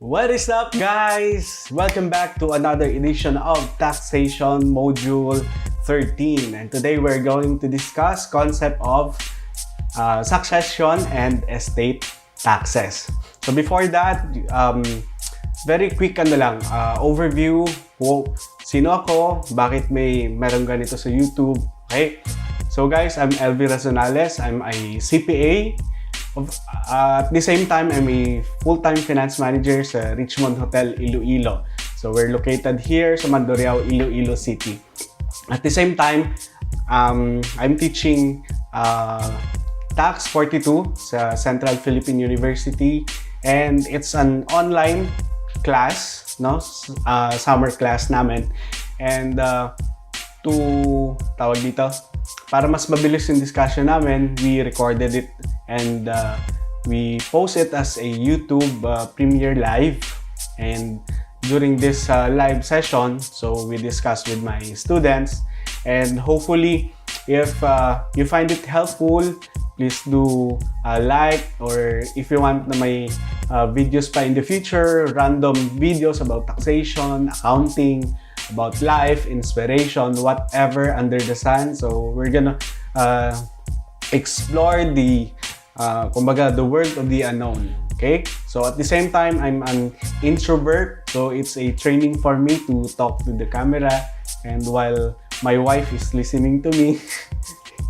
What is up, guys? Welcome back to another edition of Taxation Module 13. And today we're going to discuss concept of succession and estate taxes. So before that, very quick overview po, sino ako, bakit meron ganito sa YouTube. Okay? So guys, I'm Elvy Razonales. I'm a CPA. At the same time, I'm a full-time finance manager sa Richmond Hotel, Iloilo. So we're located here sa Mandurriao, Iloilo City. At the same time, I'm teaching Tax 42 sa Central Philippine University, and it's an online class, no? Summer class namin. And para mas mabilis yung discussion namin, we recorded it and we post it as a YouTube premiere live. And during this live session, so we discussed with my students, and hopefully if you find it helpful, please do like, or if you want na may videos pa in the future, random videos about taxation, accounting, about life, inspiration, whatever under the sun. So we're gonna explore the the world of the unknown. Okay? So at the same time, I'm an introvert, so it's a training for me to talk to the camera, and while my wife is listening to me.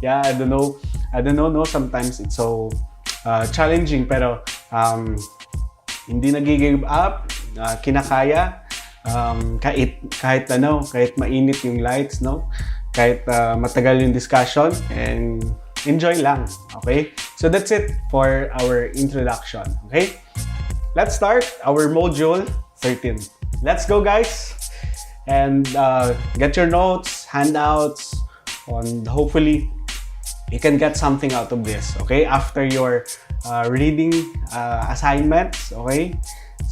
Yeah, I don't know, no, sometimes it's so challenging, pero hindi nag-give up, kinakaya, kahit mainit yung lights, no? Kahit matagal yung discussion, and enjoy lang, okay? So that's it for our introduction, okay? Let's start our module 13. Let's go, guys! And get your notes, handouts, and hopefully you can get something out of this, okay? After your reading assignments, okay?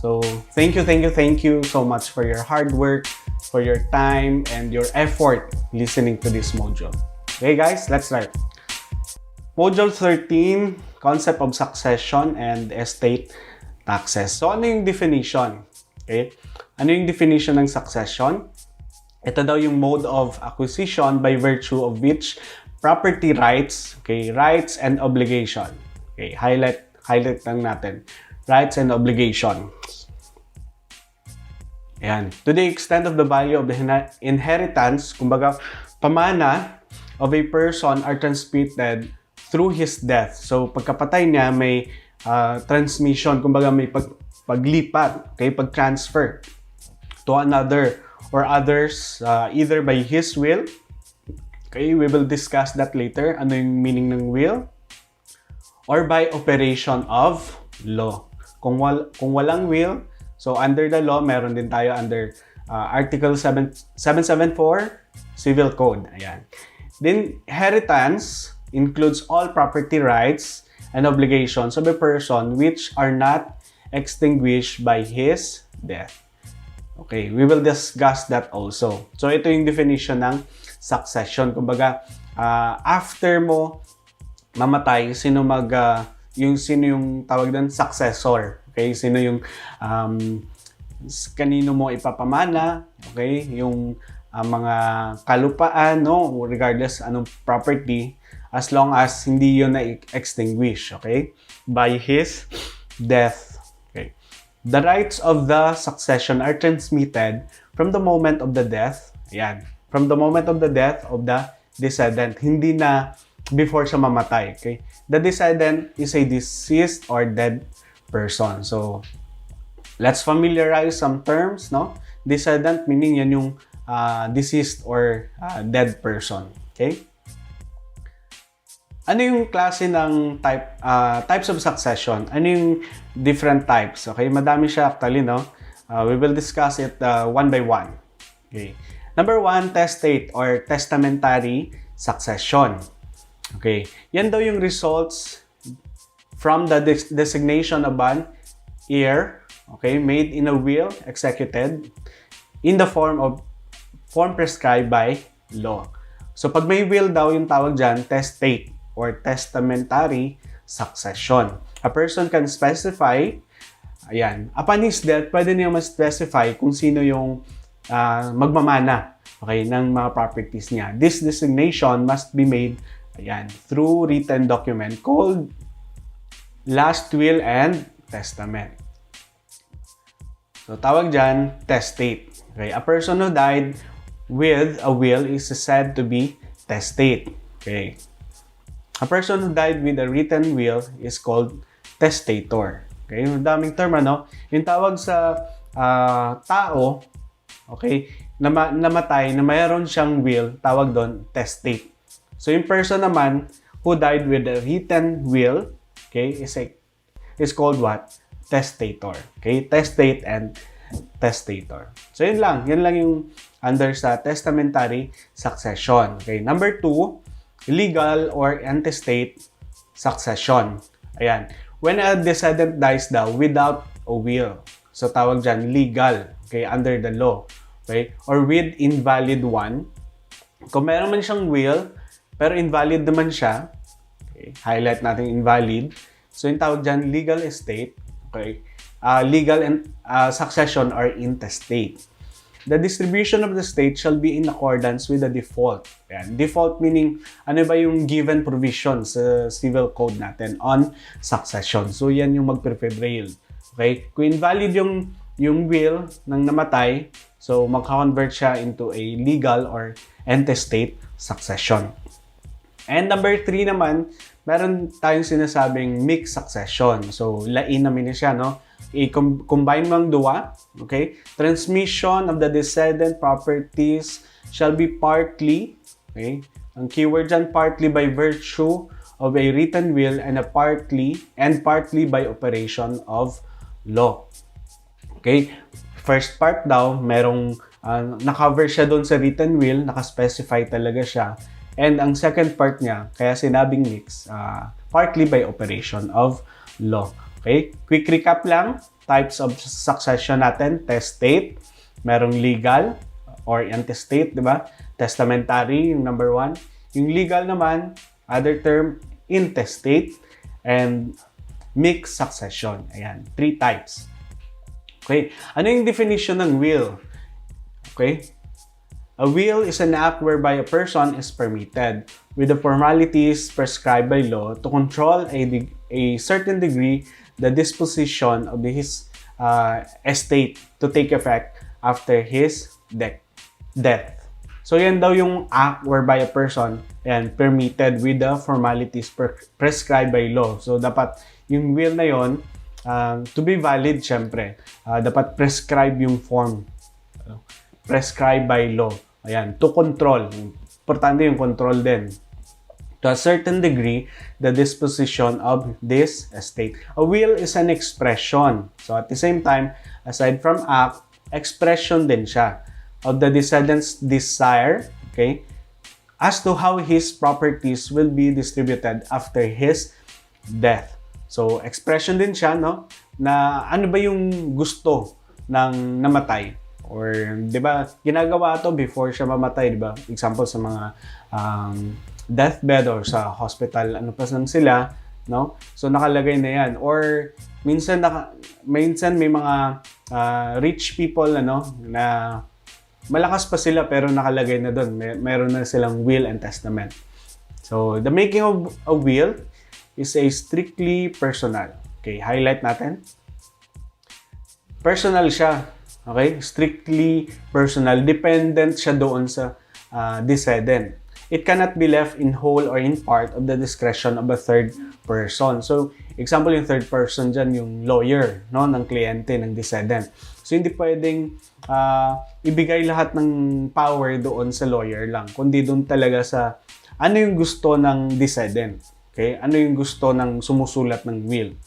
So thank you so much for your hard work, for your time, and your effort listening to this module. Okay, guys, let's start. Module 13, concept of succession and estate taxes. So ano yung definition? Okay? Ano yung definition ng succession? Ito daw yung mode of acquisition by virtue of which property rights, okay, rights and obligation. Okay, highlight lang natin. Rights and obligations. Ayan. To the extent of the value of the inheritance, kumbaga, pamana of a person are transmitted through his death. So, pagkapatay niya, may transmission, kumbaga may paglipat, okay, pag-transfer to another or others, either by his will. Okay, we will discuss that later. Ano yung meaning ng will? Or by operation of law. Kung walang will, so under the law, meron din tayo under Article 774 Civil Code. Ayan. Then, inheritance includes all property rights and obligations of a person which are not extinguished by his death. Okay, we will discuss that also. So, ito yung definition ng succession. Kumbaga, after mo mamatay, sino yung tawag doon, successor. Okay, sino yung kanino mo ipapamana, okay? Yung mga kalupaan, no, regardless anong property, as long as hindi yun na-extinguish, okay? By his death. Okay. The rights of the succession are transmitted from the moment of the death. Ayan. From the moment of the death of the descendant. Hindi na before siya mamatay, okay? The descendant is a deceased or dead person. So, let's familiarize some terms, no? Descendant, meaning yan yung deceased or dead person, okay? Ano yung klase ng types of succession? Ano yung different types? Okay, madami siya actually, no? We will discuss it one by one. Okay. Number 1, testate or testamentary succession. Okay, yan daw yung results from the designation of an heir, okay, made in a will executed in the form prescribed by law. So pag may will daw, yung tawag dyan, testate or testamentary succession. A person can specify Ayan. Upon his death, pwede niya ma-specify kung sino yung magmamana, okay, ng mga properties niya. This designation must be made, ayan, through written document called last will and testament. So, tawag dyan, testate. Okay? A person who died with a will is said to be testate. Okay? A person who died with a written will is called testator. Okay? Yung daming term, ano? Yung tawag sa tao, okay, namatay, na mayroon siyang will, tawag doon, testate. So, yung person naman who died with a written will, okay, is called what? Testator. Okay? Testate and testator. So, yun lang. Yun lang yung under sa testamentary succession. Okay? Number 2, legal or intestate succession. Ayan. When a descendant dies daw without a will. So, tawag dyan, legal. Okay? Under the law. Okay? Or with invalid one. Kung meron man siyang will, pero invalid naman siya. Okay? Highlight natin invalid. So, yung tawag dyan, legal estate. Okay? Legal and succession or intestate. The distribution of the estate shall be in accordance with the default. Ayan. Default meaning, ano ba yung given provision sa civil code natin on succession. So, yan yung mag-prevail. Okay? Kung invalid yung will ng namatay, so magka-convert siya into a legal or intestate succession. And number 3 naman, meron tayong sinasabing mixed succession. So, lain namin na siya, no? I-combine mo ang dua, okay? Transmission of the descendant properties shall be partly, okay? Ang keyword dyan, partly by virtue of a written will and partly by operation of law. Okay? First part daw, merong na-cover siya doon sa written will, naka-specify talaga siya. And ang second part niya, kaya sinabing mix, partly by operation of law. Okay? Quick recap lang. Types of succession natin. Testate. Merong legal or intestate, di ba? Testamentary, yung number 1. Yung legal naman, other term, intestate. And mixed succession. Ayan. 3 types. Okay? Ano yung definition ng will? Okay? A will is an act whereby a person is permitted with the formalities prescribed by law to control a certain degree the disposition of his estate to take effect after his death. So, yan daw yung act whereby a person permitted with the formalities prescribed by law. So, dapat yung will na yon to be valid, syempre, dapat prescribe yung form. Prescribed by law. Ayan, to control. Importante yung control din. To a certain degree, the disposition of this estate. A will is an expression. So at the same time, aside from act, expression din siya of the descendant's desire, okay, as to how his properties will be distributed after his death. So expression din siya, no, na ano ba yung gusto ng namatay. Or, di ba, ginagawa to before siya mamatay, di ba? Example sa mga deathbed or sa hospital, ano pa lang sila, no? So, nakalagay na yan. Or, minsan may mga rich people, ano, na malakas pa sila pero nakalagay na doon. Meron na silang will and testament. So, the making of a will is a strictly personal. Okay, highlight natin. Personal siya. Okay? Strictly personal. Dependent siya doon sa descendant. It cannot be left in whole or in part of the discretion of a third person. So, example yung third person dyan, yung lawyer, no, ng kliyente, ng descendant. So, hindi pwedeng ibigay lahat ng power doon sa lawyer lang, kundi doon talaga sa ano yung gusto ng descendant. Okay? Ano yung gusto ng sumusulat ng will.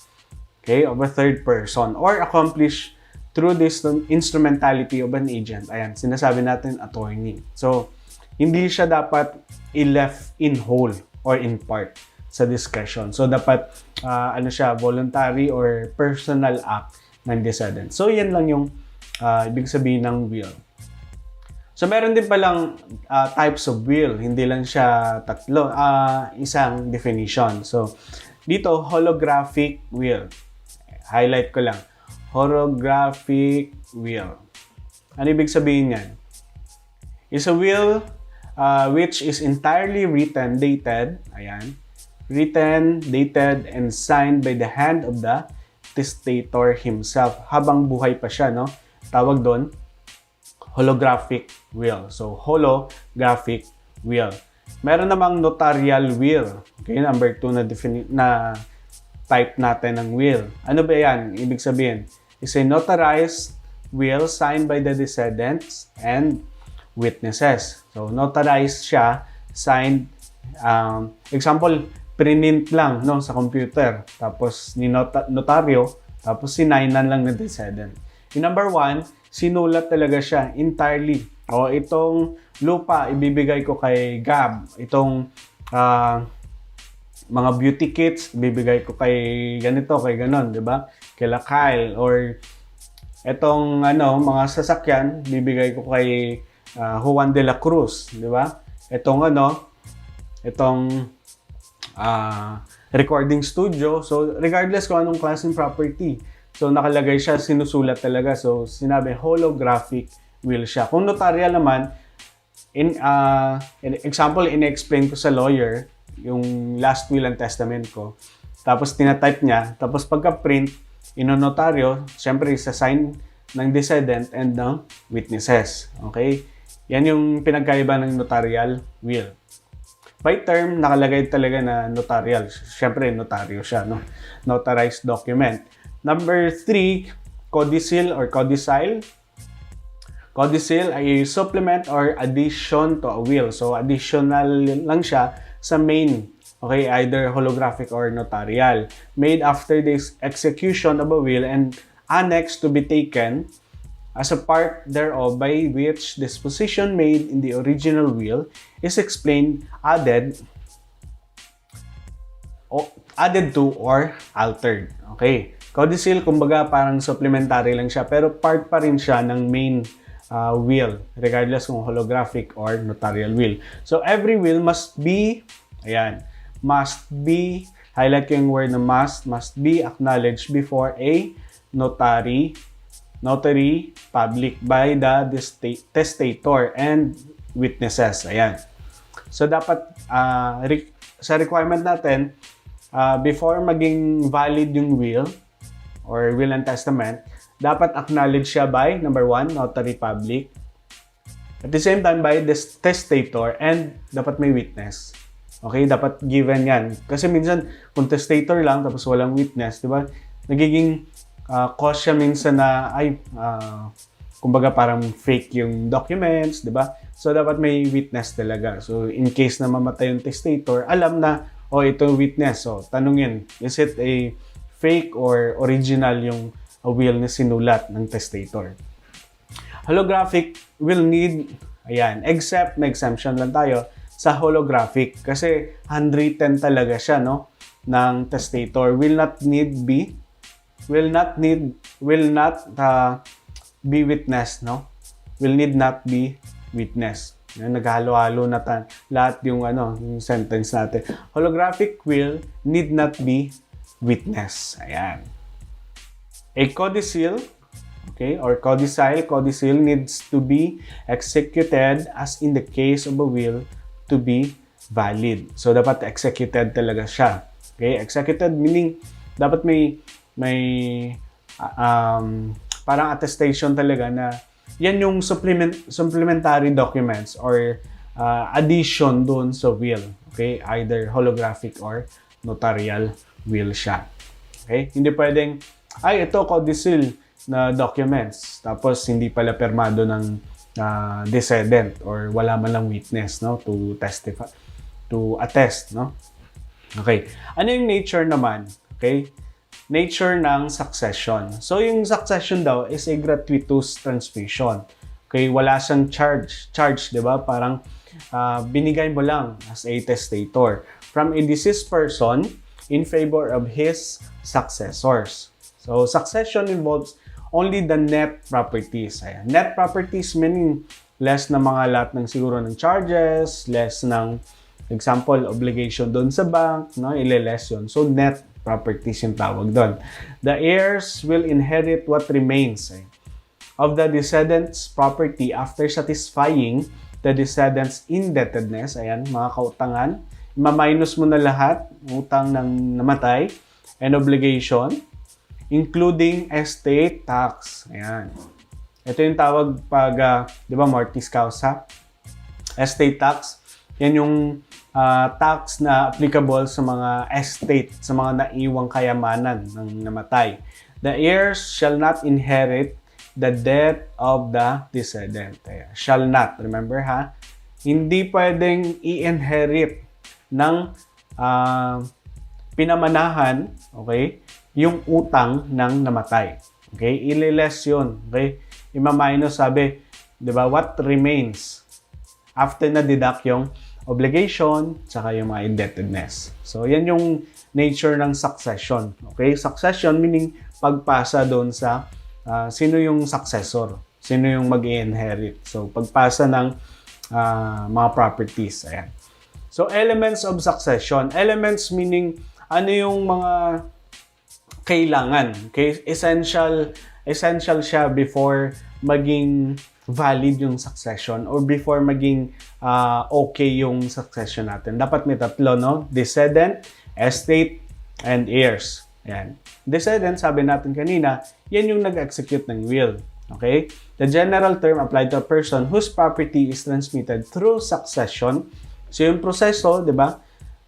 Okay? Of a third person. Or accomplish through this instrumentality of an agent. Ayan, sinasabi natin attorney. So, hindi siya dapat i-left in whole or in part sa discretion. So, dapat ano siya, voluntary or personal act ng descendant. So, yan lang yung ibig sabihin ng will. So, meron din palang types of will. Hindi lang siya tatlo. Isang definition. So, dito, holographic will. Highlight ko lang. Holographic will. Ano ibig sabihin yan? Is a will which is entirely written, dated, ayan, written, dated, and signed by the hand of the testator himself. Habang buhay pa siya, no? Tawag doon, holographic will. So, holographic will. Meron namang notarial will. Okay, number 2 na type natin ng will. Ano ba yan? Ibig sabihin, is a notarized will signed by the descendants and witnesses. So, notarized siya, signed, example, print lang no, sa computer. Tapos, notaryo, tapos sinainan lang ng descendant. Yung number 1, sinulat talaga siya entirely. O, itong lupa, ibibigay ko kay Gab. Itong mga beauty kits, ibibigay ko kay ganito, kay ganon, di ba? Kay Kyle. Or, itong mga sasakyan, bibigay ko kay Juan de la Cruz, di ba? Itong recording studio. So, regardless kung anong klaseng property. So, nakalagay siya, sinusulat talaga. So, sinabi, holographic will siya. Kung notarial naman, example, in-explain ko sa lawyer, yung last will and testament ko. Tapos, tinatype niya. Tapos, pagka-print, inonotaryo, syempre, isa-sign ng descendant and ng witnesses. Okay? Yan yung pinagkaiba ng notarial will. By term, nakalagay talaga na notarial. Syempre, notaryo siya, no? Notarized document. Number 3, codicil or codicil. Codicil ay supplement or addition to a will. So, additional lang siya sa main. Okay, either holographic or notarial. Made after the execution of a will and annexed to be taken as a part thereof by which disposition made in the original will is explained, added to or altered. Okay. Codicil, kumbaga parang supplementary lang siya pero part pa rin siya ng main will regardless kung holographic or notarial will. So every will must be, highlight ko yung word na must be acknowledged before a notary public by the testator and witnesses. Ayan. So dapat sa requirement natin, before maging valid yung will or will and testament, dapat acknowledge siya by, number 1, notary public. At the same time, by the testator and dapat may witness. Okay? Dapat given yan. Kasi minsan, kung testator lang tapos walang witness, di ba? Nagiging cause siya minsan na, kumbaga parang fake yung documents, di ba? So, dapat may witness talaga. So, in case na mamatay yung testator, alam na, ito yung witness. So, tanungin, is it a fake or original yung will na sinulat ng testator? Holographic will need, except, may exemption lang tayo, sa holographic. Kasi handwritten talaga siya, no? Ng testator. Will not be witnessed, no? Will need not be witnessed. Naghalo-halo na lahat yung sentence natin. Holographic will need not be witnessed. Ayan. A codicil, or codicil needs to be executed as in the case of a will to be valid. So, dapat executed talaga siya. Okay? Executed meaning, dapat may parang attestation talaga na yan yung supplementary documents or addition doon sa will. Okay? Either holographic or notarial will siya. Okay? Hindi pwedeng, ito codicil na documents. Tapos, hindi pala permado ng descendant or wala man lang witness, no? To testify, to attest, no? Okay. Ano yung nature naman? Okay? Nature ng succession. So, yung succession daw is a gratuitous transmission. Okay? Wala siyang charge, di ba? Parang binigay mo lang as a testator from a deceased person in favor of his successors. So, succession involves only the net properties. Ayan. Net properties meaning less na mga lahat ng siguro ng charges, less ng example, obligation doon sa bank, no? Ile-less yun. So, net properties yung tawag doon. The heirs will inherit what remains of the decedent's property after satisfying the decedent's indebtedness. Ayan, mga kautangan. Ma-minus mo na lahat, utang ng namatay, and obligation, including estate tax. Ayan. Ito yung tawag pag, di ba, mortis causa? Estate tax. Yan yung tax na applicable sa mga estate, sa mga naiwang kayamanan ng namatay. The heirs shall not inherit the debt of the decedent. Ayan. Shall not. Remember ha? Hindi pwedeng i-inherit ng pinamanahan, okay, yung utang ng namatay. Okay? Ililes yun. Okay? Ima-minus, sabi, di ba, what remains after na-deduct yung obligation, tsaka yung mga indebtedness. So, yan yung nature ng succession. Okay? Succession meaning pagpasa doon sa sino yung successor, sino yung mag-i-inherit. So, pagpasa ng mga properties. Ayan. So, elements of succession. Elements meaning ano yung mga kailangan. Okay? Essential siya before maging valid yung succession or before maging okay yung succession natin. Dapat may tatlo, no? Decedent, estate, and heirs. Ayan. Decedent, sabi natin kanina, yan yung nag-execute ng will. Okay? The general term applied to a person whose property is transmitted through succession. So, yung proseso, di ba?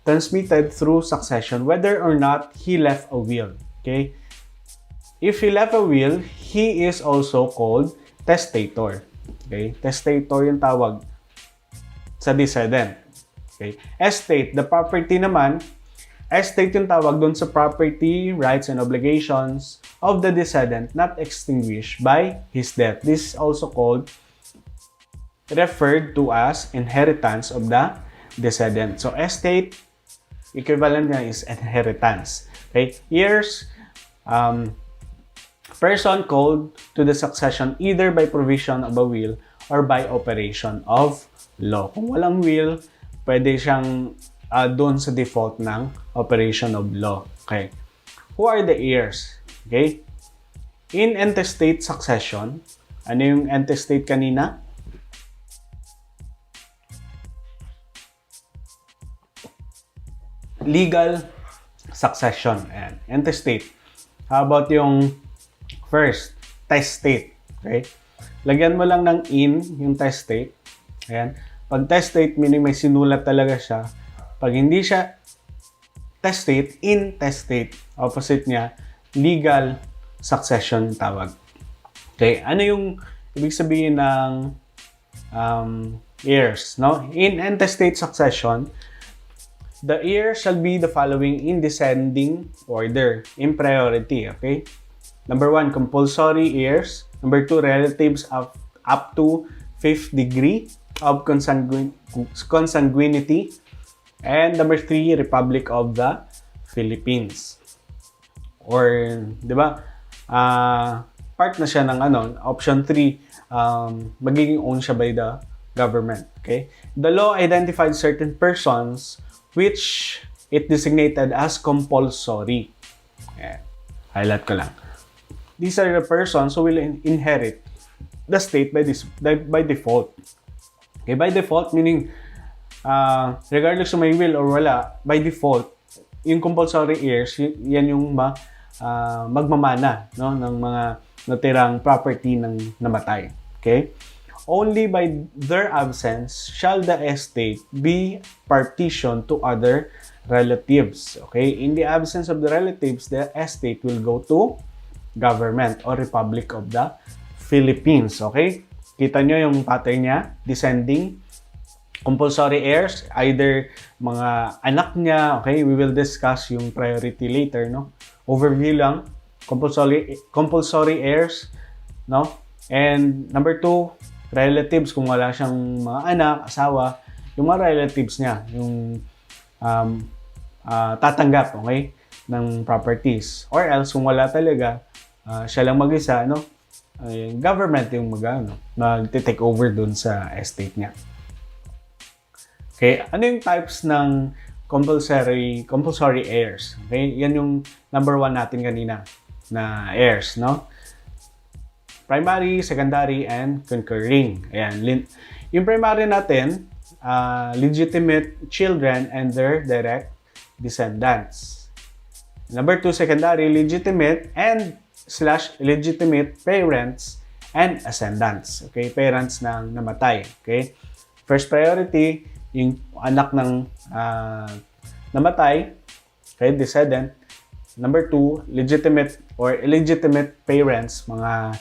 Transmitted through succession, whether or not he left a will. Okay? If he left a will, he is also called testator. Okay? Testator yung tawag sa decedent. Okay? Estate, the property naman, estate yung tawag doon sa property, rights, and obligations of the decedent not extinguished by his death. This is also called, referred to as inheritance of the decedent. So, estate, equivalent niya is inheritance. Okay? Heirs, person called to the succession either by provision of a will or by operation of law. Kung walang will, pwede siyang doon sa default ng operation of law. Okay? Who are the heirs? Okay? In interstate succession, ano yung interstate kanina? Legal succession. Ayan. Interstate. How about yung first, testate? Okay? Lagyan mo lang ng in, yung testate. Ayan. Pag testate, meaning may sinulat talaga siya. Pag hindi siya testate, intestate. Opposite niya, legal succession tawag. Okay? Ano yung ibig sabihin ng heirs? No? In intestate succession, the heir shall be the following in descending order, in priority, okay? Number 1, compulsory heirs. Number 2, relatives up to 5th degree of consanguinity. And number 3, Republic of the Philippines. Or, di ba, part na siya ng option 3, magiging owned siya by the government, okay? The law identified certain persons which it designated as compulsory. Ayan. Highlight ko lang. These are the persons who will inherit the state by default. Okay, by default meaning regardless of may will or wala, by default, yung compulsory heirs, yan yung magmamana, no, ng mga natirang property ng namatay. Okay? Only by their absence shall the estate be partitioned to other relatives. Okay? In the absence of the relatives, the estate will go to government or Republic of the Philippines. Okay? Kita nyo yung pattern niya, descending, compulsory heirs, either mga anak niya. Okay? We will discuss yung priority later, no? Overview lang, compulsory heirs, no? And number 2, relatives, kung wala siyang mga anak, asawa, yung mga relatives niya, yung tatanggap, okay, ng properties. Or else, kung wala talaga, siya lang mag-isa, no? Government yung mag-take over dun sa estate niya. Okay, ano yung types ng compulsory heirs. Okay? Yan yung number 1 natin kanina na heirs, no? Primary, secondary, and concurring. Ayan. Yung primary natin, legitimate children and their direct descendants. Number 2, secondary, legitimate and / illegitimate parents and ascendants. Okay? Parents ng namatay. Okay? First priority, yung anak ng namatay, okay, descendant. Number 2, legitimate or illegitimate parents, mga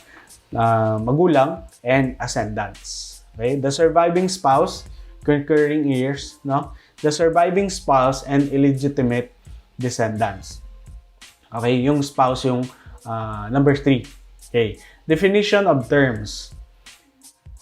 magulang, and ascendants. Okay? The surviving spouse, concurring heirs, no? The surviving spouse and illegitimate descendants. Okay, yung spouse yung number 3. Okay. Definition of terms.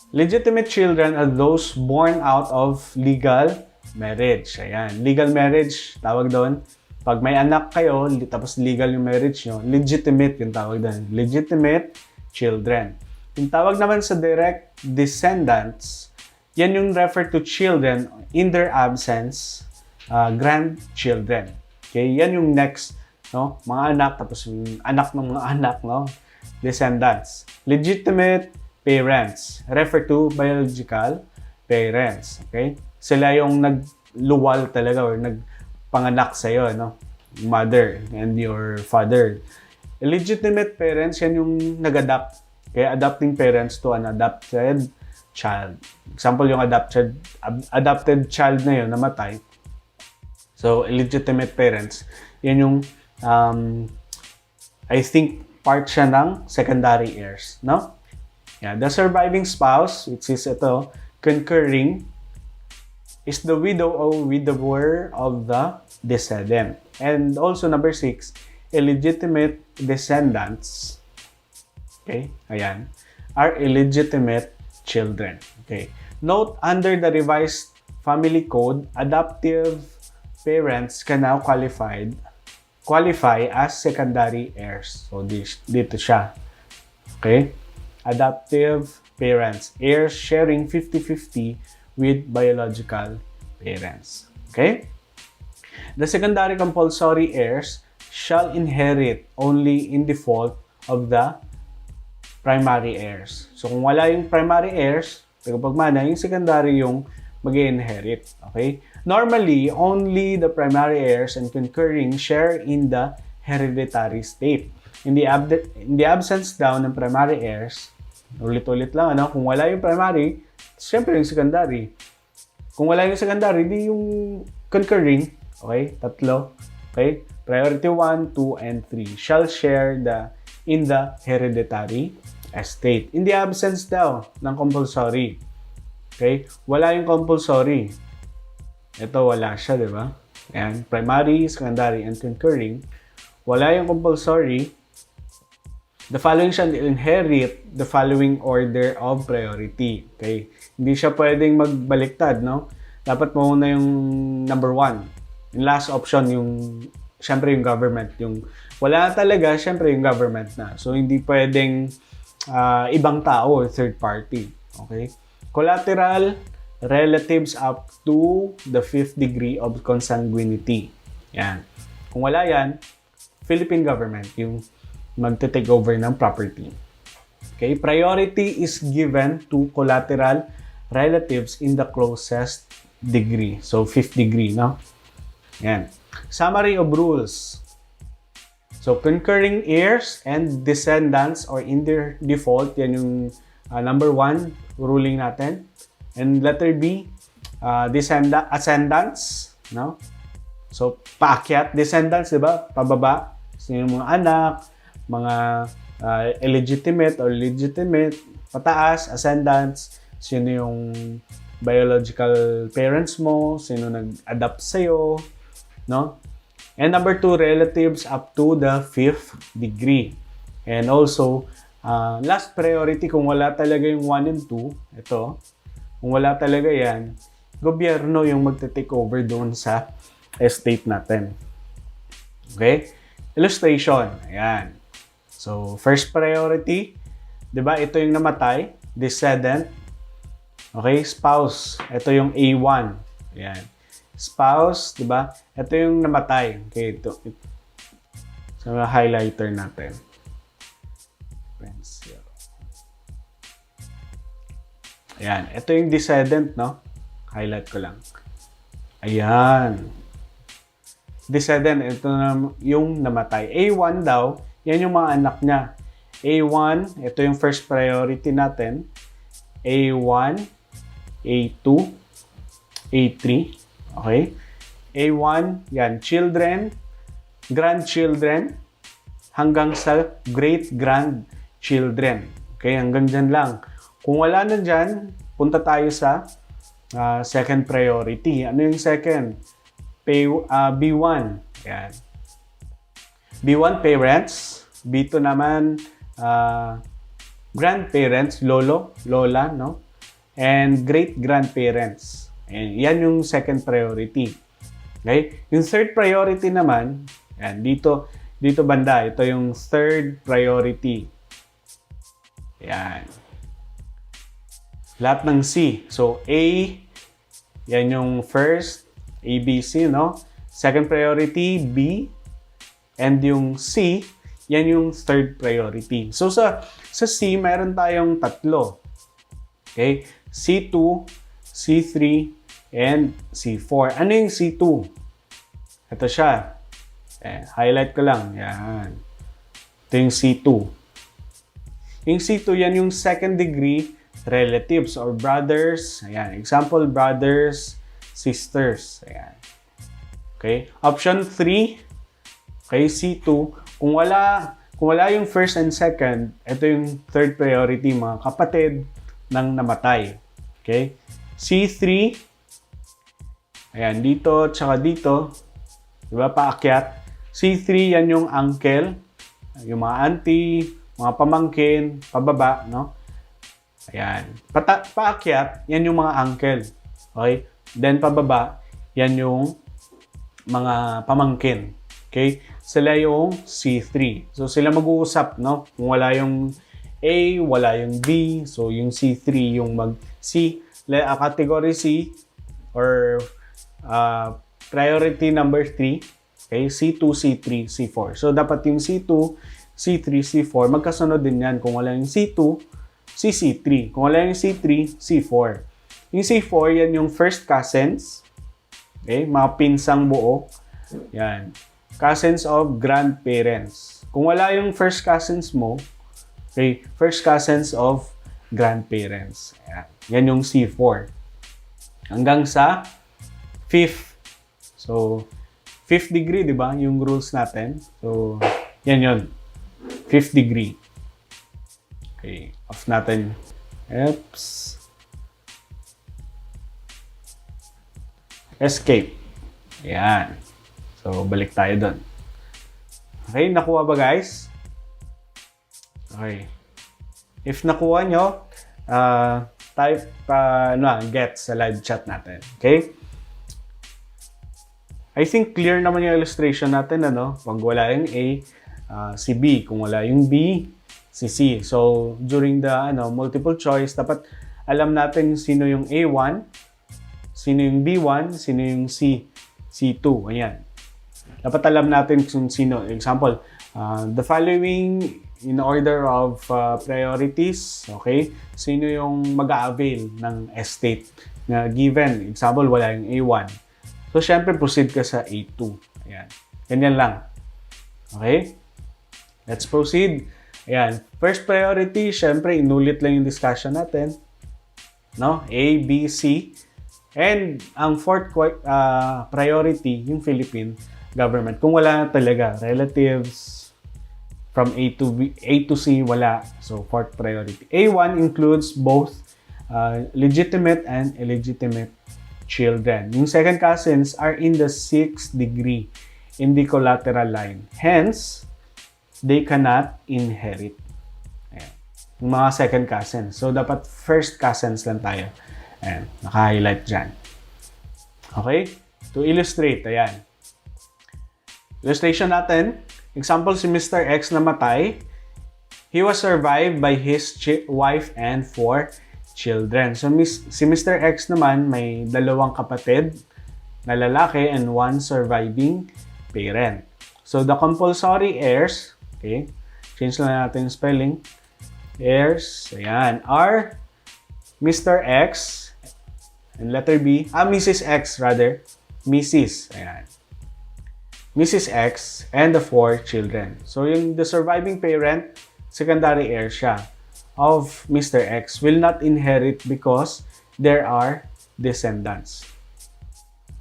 Legitimate children are those born out of legal marriage. Ayan. Legal marriage, tawag doon. Pag may anak kayo, tapos legal yung marriage nyo, legitimate yung tawag doon. Legitimate children. Yung tawag naman sa direct descendants, yan yung refer to children in their absence, grandchildren. Okay? Yan yung next, no? Mga anak, tapos yung anak ng mga anak, no? Descendants. Legitimate parents, refer to biological parents. Okay? Sila yung nagluwal talaga or nagpanganak sa'yo, no? Mother and your father. Illegitimate parents, yan yung nag-adapt. Okay? Adopting parents to an adopted child. Example, yung adopted child na yun, namatay. So, illegitimate parents, yan yung, I think, part siya ng secondary heirs, no? Yeah, the surviving spouse, which is ito, concurring, is the widow or widower of the descendant. And also, number 6, illegitimate descendants, okay, ayan, are illegitimate children. Okay. Note, under the revised family code, adoptive parents can now qualify as secondary heirs. So, dito siya. Okay? Adoptive parents, heirs sharing 50-50 with biological parents. Okay? The secondary compulsory heirs shall inherit only in default of the primary heirs. So, kung wala yung primary heirs, tagapagmana, yung secondary yung mag-inherit. Okay? Normally, only the primary heirs and concurring share in the hereditary state. In the absence daw ng primary heirs, ulit-ulit lang, ano? Kung wala yung primary, siyempre yung secondary. Kung wala yung secondary, di yung concurring, okay? Tatlo, okay? Priority 1, 2, and 3 shall share in the hereditary estate. In the absence daw ng compulsory. Okay? Wala yung compulsory. Ito, wala siya, di ba? Ayan. Primary, secondary, and concurring. Wala yung compulsory. The following shall inherit the following order of priority. Okay? Hindi siya pwedeng magbaliktad, no? Dapat mauna yung number 1. Yung last option, syempre yung government. Yung wala talaga, syempre yung government na. So, hindi pwedeng ibang tao or third party. Okay? Collateral relatives up to the 5th degree of consanguinity. Yan. Kung wala yan, Philippine government yung magte-take over ng property. Okay? Priority is given to collateral relatives in the closest degree. So, 5th degree, no? Yan. Summary of rules. So, concurring heirs and descendants or in their default, yan yung number 1 ruling natin. And letter B, ascendants, no? So, paakyat, descendants, di ba? Pababa. So, yung mga anak, mga illegitimate or legitimate, pataas, ascendants, sino yung biological parents mo, sino nag-adapt sa'yo, no? And number 2, relatives up to the 5th degree. And also, last priority, kung wala talaga yung 1 and 2, ito, kung wala talaga yan, gobyerno yung magte-take over doon sa estate natin. Okay? Illustration. Ayan. So, first priority, di ba? Ito yung namatay, descendant. Okay? Spouse. Ito yung A1. Ayan. spouse, di ba? Ito yung namatay. Okay, ito. So, highlighter natin. Pencil. Ayan, ito yung descendant, no? Highlight ko lang. Ayan. Descendant, ito na yung namatay. A1 daw, yan yung mga anak niya. A1, ito yung first priority natin. A1, A2, A3, okay? A1, yan, children, grandchildren, hanggang sa great-grandchildren. Okay, hanggang dyan lang. Kung wala na dyan, punta tayo sa second priority. Ano yung second? B1. Yan. B1, parents. B2 naman, grandparents, lolo, lola, no? And great-grandparents. Yan yung second priority. Okay? Yung third priority naman, yan, dito banda, ito yung third priority. Yan. Lahat ng C. So, A, yan yung first, A, B, C, no? Second priority, B. And yung C, yan yung third priority. So, sa C, mayroon tayong tatlo. Okay? C2, C3, and C4. Ano yung C2? Ito siya. Highlight ko lang. Yan. Ito yung C2. Yung C2, yan yung second degree relatives or brothers. Ayan. Example, brothers, sisters. Ayan. Okay. Option 3. Okay, C2. Kung wala yung first and second, ito yung third priority, mga kapatid ng namatay. Okay. C3. Ayan, dito, tsaka dito. Diba, paakyat. C3, yan yung uncle. Yung mga auntie, mga pamangkin, pababa, no? Ayan. Paakyat, yan yung mga uncle. Okay? Then, pababa, yan yung mga pamangkin. Okay? Sila yung C3. So, sila mag-uusap, no? Kung wala yung A, wala yung B. So, yung C3, yung C, category C, or priority number 3. Okay? C2, C3, C4. So, dapat yung C2, C3, C4, magkasunod din yan. Kung wala yung C2, C3. Kung wala yung C3, C4. Yung C4, yan yung first cousins. Okay? Mga pinsang buo. Yan. Cousins of grandparents. Kung wala yung first cousins mo, okay, first cousins of grandparents. Yan. Yan yung C4. Hanggang sa fifth. So, fifth degree, di ba? Yung rules natin. So, yan yun. Fifth degree. Okay, off natin. Oops. Escape. Ayan. So, balik tayo doon. Okay, nakuha ba guys? Okay. If nakuha nyo, type get sa live chat natin. Okay? I think clear naman yung illustration natin, ano? Pag wala yung A, si B. Kung wala yung B, si C. So, during the multiple choice, dapat alam natin sino yung A1, sino yung B1, sino yung C2. Ayan. Dapat alam natin kung sino. Example, the following in order of priorities. Okay? Sino yung mag-a-avail ng estate na given. Example, wala yung A1. So, syempre, proceed ka sa A2. Ayan. Ganyan lang. Okay? Let's proceed. Ayan. First priority, syempre, inulit lang yung discussion natin. No? A, B, C. And ang fourth priority, yung Philippine government. Kung wala talaga, relatives from A to C, wala. So, fourth priority. A1 includes both legitimate and illegitimate children. Yung second cousins are in the 6th degree in the collateral line. Hence, they cannot inherit. Ayan. Yung mga second cousins. So, dapat first cousins lang tayo. Ayan. Naka-highlight dyan. Okay? To illustrate, ayan. Illustration natin. Example, si Mr. X namatay. He was survived by his wife and 4 children. So, si Mr. X naman may 2 kapatid na lalaki and 1 surviving parent. So, the compulsory heirs, okay, change lang natin yung spelling, heirs, ayan, are Mr. X, and letter B, Mrs. X rather, Mrs. Ayan. Mrs. X and the 4 children. So, the surviving parent, secondary heir siya of Mr. X will not inherit because there are descendants.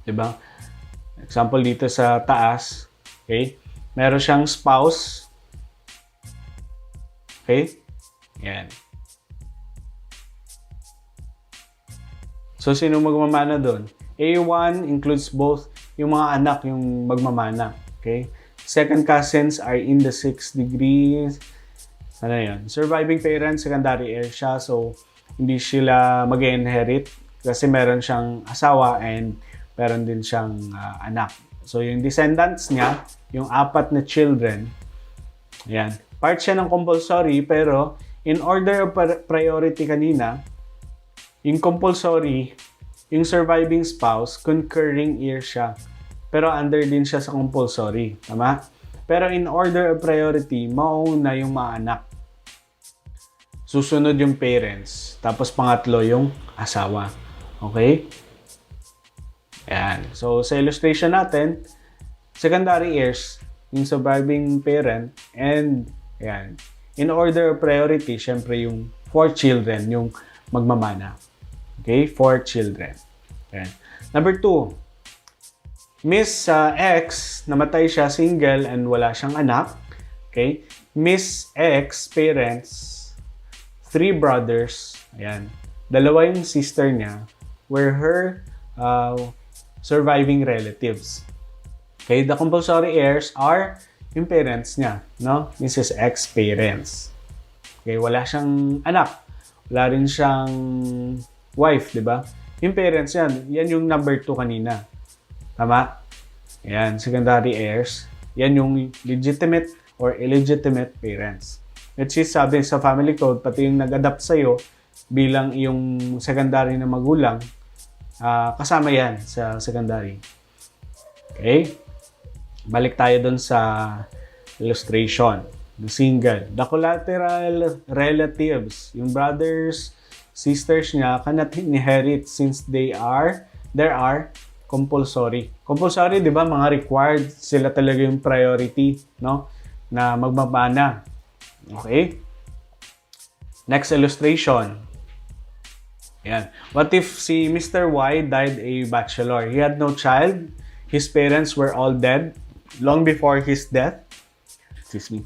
Diba? Example dito sa taas, okay? Meron siyang spouse. Okay? Yan. So, sino magmamana doon? A1 includes both yung mga anak, yung magmamana. Okay? Second cousins are in the 6th degree. Ano yun? Surviving parents, secondary heir siya. So, hindi sila mag-inherit kasi meron siyang asawa and meron din siyang anak. So, yung descendants niya, yung 4 na children, yan. Part siya ng compulsory, pero in order of priority kanina, yung compulsory, yung surviving spouse, concurring heir siya. Pero under din siya sa compulsory. Tama? Pero in order of priority, mauna yung mga anak. Susunod yung parents. Tapos pangatlo yung asawa. Okay? Ayan. So, sa illustration natin, secondary heirs, yung surviving parent, and ayan. In order of priority, syempre yung 4 children, yung magmamana. Okay? 4 children. Ayan. Number 2, Miss X, namatay siya, single, and wala siyang anak. Okay? Miss X, parents, 3 brothers. Ayan. 2 yung sister niya were her surviving relatives. Okay? The compulsory heirs are yung parents niya, no? Mrs. X parents. Okay? Wala siyang anak. Wala rin siyang wife, di ba? Yung parents yan. Yan yung number 2 kanina. Tama? Yan, secondary heirs. Yan yung legitimate or illegitimate parents. Which is, sabi sa family code, pati yung nag-adapt sa'yo bilang yung secondary na magulang, kasama yan sa secondary. Okay? Balik tayo dun sa illustration. The single. The collateral relatives, yung brothers, sisters niya, cannot inherit since there are compulsory. Compulsory, di ba? Mga required, sila talaga yung priority, no? Na magmamana. Okay? Next illustration. Ayan. What if si Mr. Y died a bachelor? He had no child. His parents were all dead long before his death. Excuse me.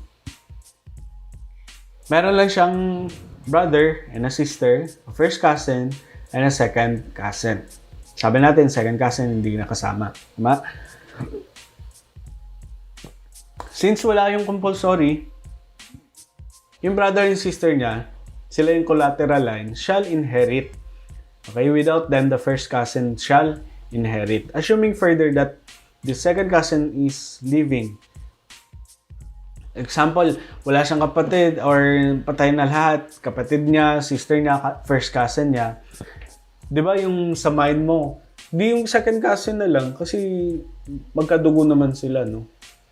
Meron lang siyang brother and a sister, a first cousin, and a second cousin. Sabi natin, second cousin hindi nakasama. Tama? Since wala yung compulsory, yung brother and sister niya, sila yung collateral line, shall inherit. Okay? Without them, the first cousin shall inherit. Assuming further that the second cousin is living. Example, wala siyang kapatid or patay na lahat. Kapatid niya, sister niya, first cousin niya. Di ba yung sa mind mo, di yung second cousin na lang kasi magkadugo naman sila, no?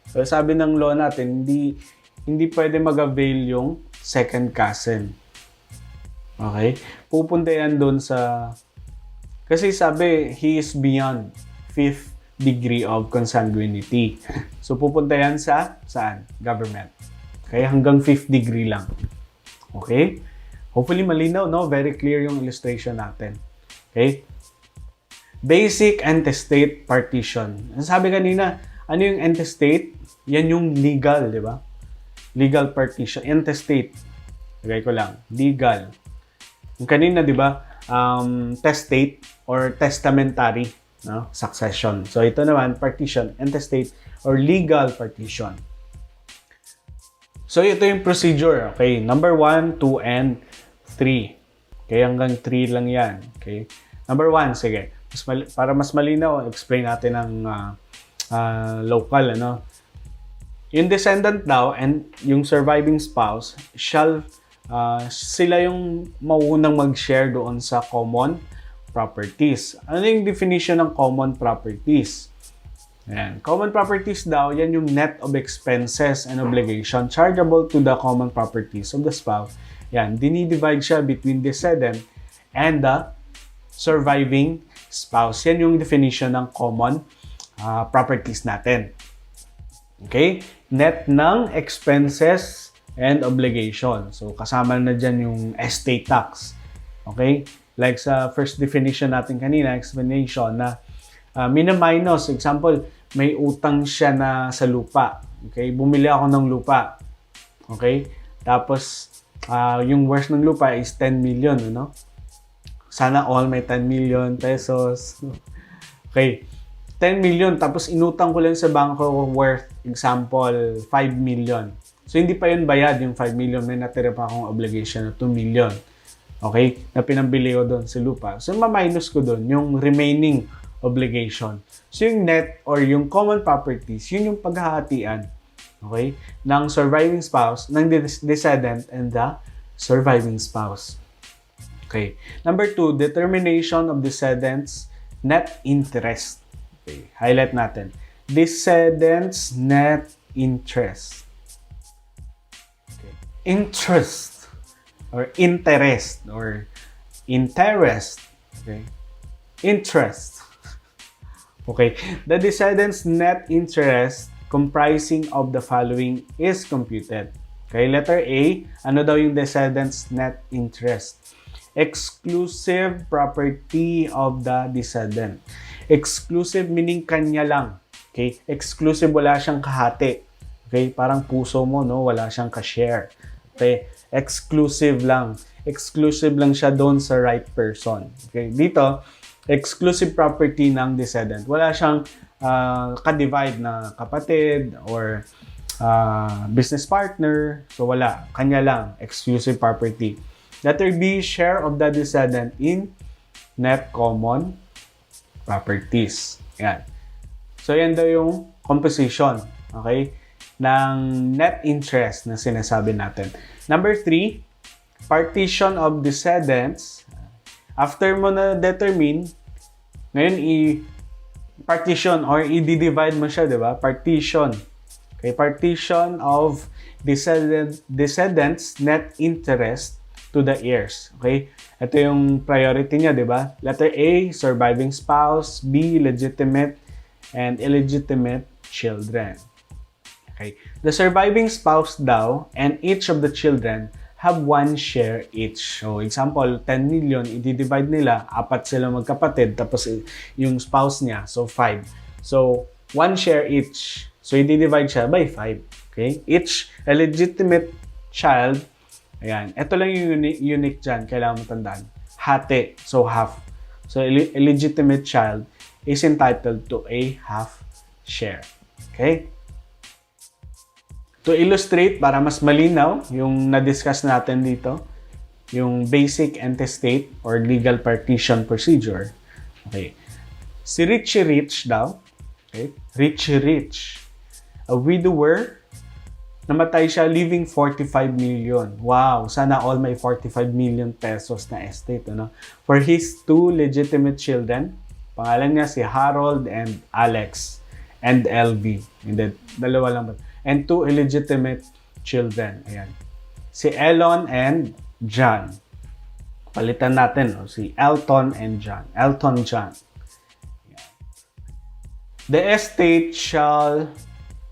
So, sabi ng law natin, hindi pwede mag-avail yung second cousin. Okay? Pupunta yan doon sa... Kasi sabi, he is beyond 5th degree of consanguinity. So, pupunta yan sa saan? Government. Okay? Hanggang 5th degree lang. Okay? Hopefully malinaw, no? Very clear yung illustration natin. Okay? Basic intestate partition. Sabi kanina, ano yung intestate? Yan yung legal, di ba? Legal partition. Intestate. Lagay ko lang. Legal. Yung kanina, di ba? Testate or testamentary, no? Succession. So, ito naman, partition, intestate or legal partition. So, ito yung procedure. Okay? Number 1, 2, and 3. Okay, hanggang 3 lang yan. Okay? Number 1, sige. Para mas malinaw, explain natin ang local, ano? Yung descendant daw and yung surviving spouse shall, sila yung maunang mag-share doon sa common properties. Ano yung definition ng common properties? Ayan. Common properties daw, yan yung net of expenses and obligation chargeable to the common properties of the spouse. Yan, dinidivide siya between decedent and the surviving spouse. Yan yung definition ng common properties natin. Okay? Net ng expenses and obligation. So, kasama na dyan yung estate tax. Okay? Like sa first definition natin kanina, explanation na mina-minus. Example, may utang siya na sa lupa. Okay? Bumili ako ng lupa. Okay? Tapos, yung worth ng lupa is 10 million, ano? Sana all may 10 million pesos. Okay. 10 million, tapos inutang ko lang sa bangko worth, example, 5 million. So, hindi pa yun bayad yung 5 million. May natira pa akong obligation na 2 million. Okay? Na pinambili ko doon sa lupa. So, ma-minus ko doon yung remaining obligation. So, yung net or yung common properties, yun yung paghahatian, okay, ng surviving spouse, ng decedent, and the surviving spouse. Okay. Number 2, determination of decedent's net interest. Okay. Highlight natin. Decedent's net interest. Okay. Interest or interest or interest. Okay. Interest. Okay. The decedent's net interest comprising of the following is computed. Okay, letter A, ano daw yung decedent's net interest? Exclusive property of the decedent. Exclusive meaning kanya lang. Okay, exclusive, wala siyang kahati. Okay, parang puso mo, no? Wala siyang ka-share. Okay, exclusive lang. Exclusive lang siya doon sa right person. Okay, dito, exclusive property ng decedent. Wala siyang ka-divide na kapatid or business partner. So, wala. Kanya lang. Exclusive property. Letter B, share of the decedent in net common properties. Yan. So, yan daw yung composition. Okay? Ng net interest na sinasabi natin. Number 3, partition of decedents. After mo na determine, ngayon partition or i-divide mo siya, di ba? Partition. Okay, partition of decedents net interest to the heirs. Okay? Ito yung priority niya, di ba? Letter A, surviving spouse. B, legitimate and illegitimate children. Okay? The surviving spouse daw and each of the children have one share each. So, example, 10 million, i-divide nila, 4 sila magkapatid, tapos yung spouse niya, so 5. So, one share each. So, i-divide siya by 5. Okay? Each illegitimate child, ayan, ito lang yung unique dyan, kailangan mo tandaan. Hati, so half. So, illegitimate child is entitled to a half share. Okay? To illustrate, para mas malinaw, yung na-discuss natin dito, yung basic intestate or legal partition procedure. Okay. Si Richie Rich daw, okay? Richie Rich, a widower, namatay siya leaving 45 million. Wow, sana all may 45 million pesos na estate, ano? For his 2 legitimate children, pangalan niya si Harold and Alex and Elvy. Hindi, dalawa lang ba? And 2 illegitimate children. Ayan. Si Elon and John. Palitan natin, no? Si Elton and John. Elton John. Ayan. The estate shall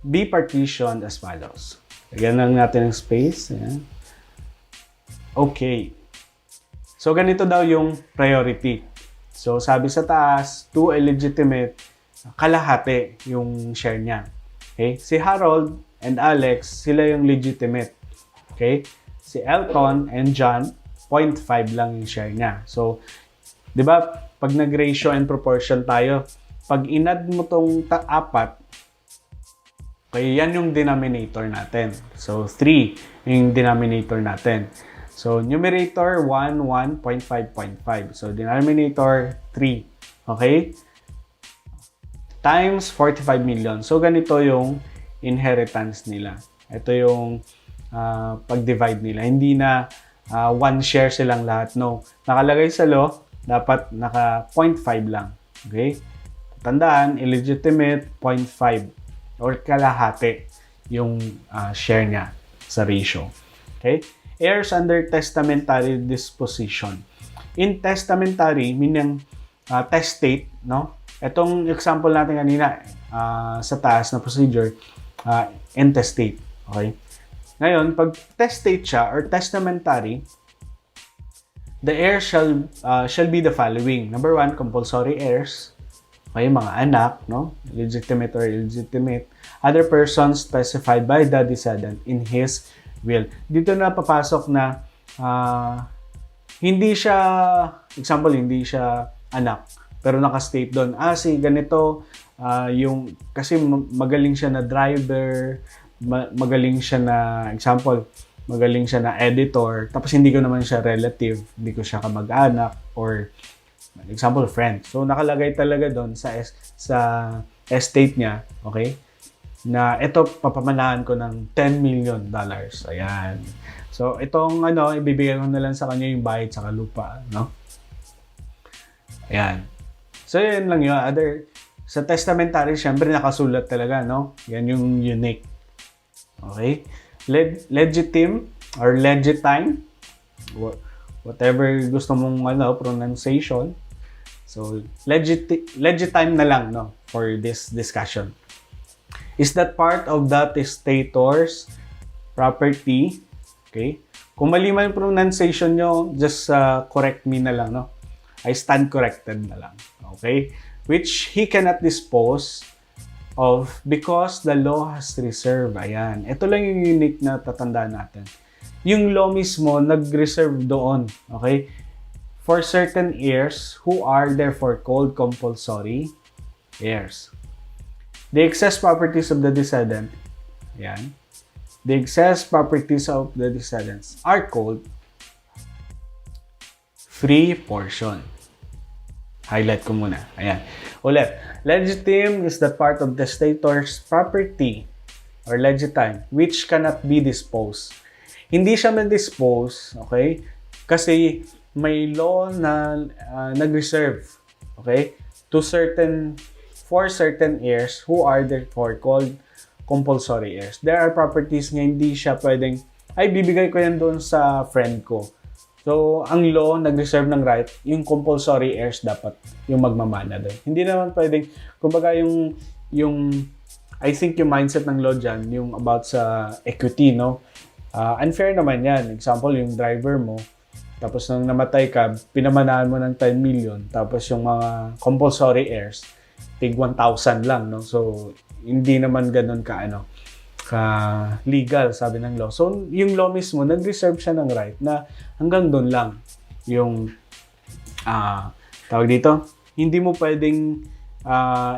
be partitioned as follows. Lagyan lang natin ng space. Ayan. Okay. So, ganito daw yung priority. So, sabi sa taas, 2 illegitimate, kalahati yung share niya. Okay? Si Harold and Alex, sila yung legitimate. Okay? Si Elton and John, 0.5 lang yung share niya. So, di ba, pag nag-ratio and proportion tayo, pag inad mo tong 4, okay, yan yung denominator natin. So, 3 yung denominator natin. So, numerator 1, 1, 0.5, 0.5. So, denominator 3. Okay? Times 45 million. So, ganito yung inheritance nila. Ito yung pag-divide nila. Hindi na one share silang lahat. No. Nakalagay sa law, dapat naka 0.5 lang. Okay? Tandaan, illegitimate, 0.5 or kalahati yung share niya sa ratio. Okay? Heirs under testamentary disposition. In testamentary, meaning testate, no? Itong example natin kanina sa taas na procedure, intestate. Okay? Ngayon, pag testate siya or testamentary, the heirs shall be the following. Number 1, compulsory heirs. Okay, mga anak, no? Legitimate or illegitimate. Other persons specified by the decedent in his will. Dito na papasok na hindi siya, example, hindi siya anak. Pero naka-state doon, si ganito, kasi magaling siya na driver, magaling siya na, example, magaling siya na editor, tapos hindi ko naman siya relative, hindi ko siya kamag-anak, or example, friend. So, nakalagay talaga doon sa estate niya, okay, na ito, papamanahan ko ng $10 million. Ayan. So, itong, ibibigay ko na lang sa kanya yung bayad sa lupa, no? Ayan. So, yun lang yun. Sa testamentary, syempre, nakasulat talaga, no? Yan yung unique. Okay? Legitime or legitime, whatever gusto mong pronunciation. So, legitime na lang, no, for this discussion. Is that part of the testator's property? Okay? Kung mali man yung pronunciation nyo, just correct me na lang, no? I stand corrected na lang. Okay? Which he cannot dispose of because the law has reserved. Ayan. Ito lang yung unique na tatandaan natin. Yung law mismo, nag-reserve doon. Okay? For certain heirs who are therefore called compulsory heirs. The excess properties of the decedent, ayan, the excess properties of the decedents are called free portion. Highlight ko muna. Ayan. Ulit. Legitime is the part of the testator's property or legitime which cannot be disposed. Hindi siya ma-dispose, okay? Kasi may law na nag-reserve, okay? For certain heirs who are therefore called compulsory heirs. There are properties nga hindi siya pwedeng, bibigay ko yan doon sa friend ko. So, ang law, nag-reserve ng right, yung compulsory heirs dapat yung magmamana doon. Hindi naman pwedeng, kumbaga I think yung mindset ng law dyan, yung about sa equity, no? Unfair naman yan. Example, yung driver mo, tapos nang namatay ka, pinamanahan mo ng 10 million, tapos yung mga compulsory heirs, tig 1,000 lang, no? So, hindi naman ganun ka legal, sabi ng law. So, yung law mismo, nag-reserve siya ng right na hanggang doon lang yung, tawag dito, hindi mo pwedeng